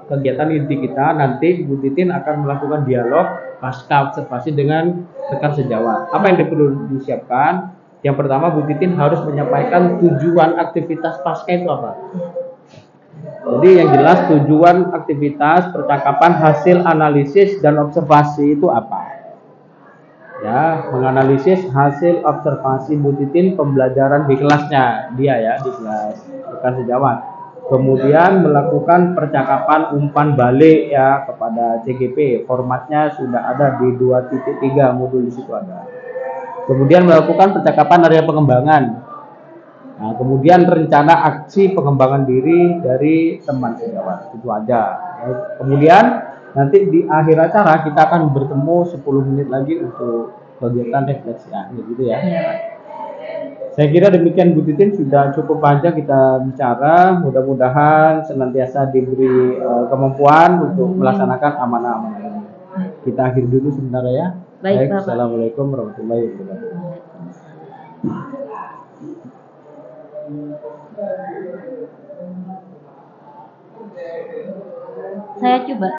kegiatan inti kita nanti Bu Titin akan melakukan dialog pasca observasi dengan rekan sejawat. Apa yang perlu disiapkan? Yang pertama Bu Titin harus menyampaikan tujuan aktivitas pasca itu apa. Jadi yang jelas tujuan aktivitas percakapan hasil analisis dan observasi itu apa? Ya, menganalisis hasil observasi Bu Titin pembelajaran di kelasnya dia ya, di kelas rekan sejawat. Kemudian melakukan percakapan umpan balik ya kepada CGP. Formatnya sudah ada di 2.3 modul di situ ada. Kemudian melakukan percakapan area pengembangan. Nah, kemudian rencana aksi pengembangan diri dari teman sejawat. Itu aja. Kemudian nanti di akhir acara kita akan bertemu 10 menit lagi untuk kegiatan refleksi akhir gitu ya. Saya kira demikian Bu Titin, sudah cukup panjang kita bicara. Mudah-mudahan senantiasa diberi kemampuan untuk melaksanakan amanah-amanah ini. Kita akhiri dulu sebentar ya. Baik, Bapak. Assalamualaikum warahmatullahi wabarakatuh. Saya coba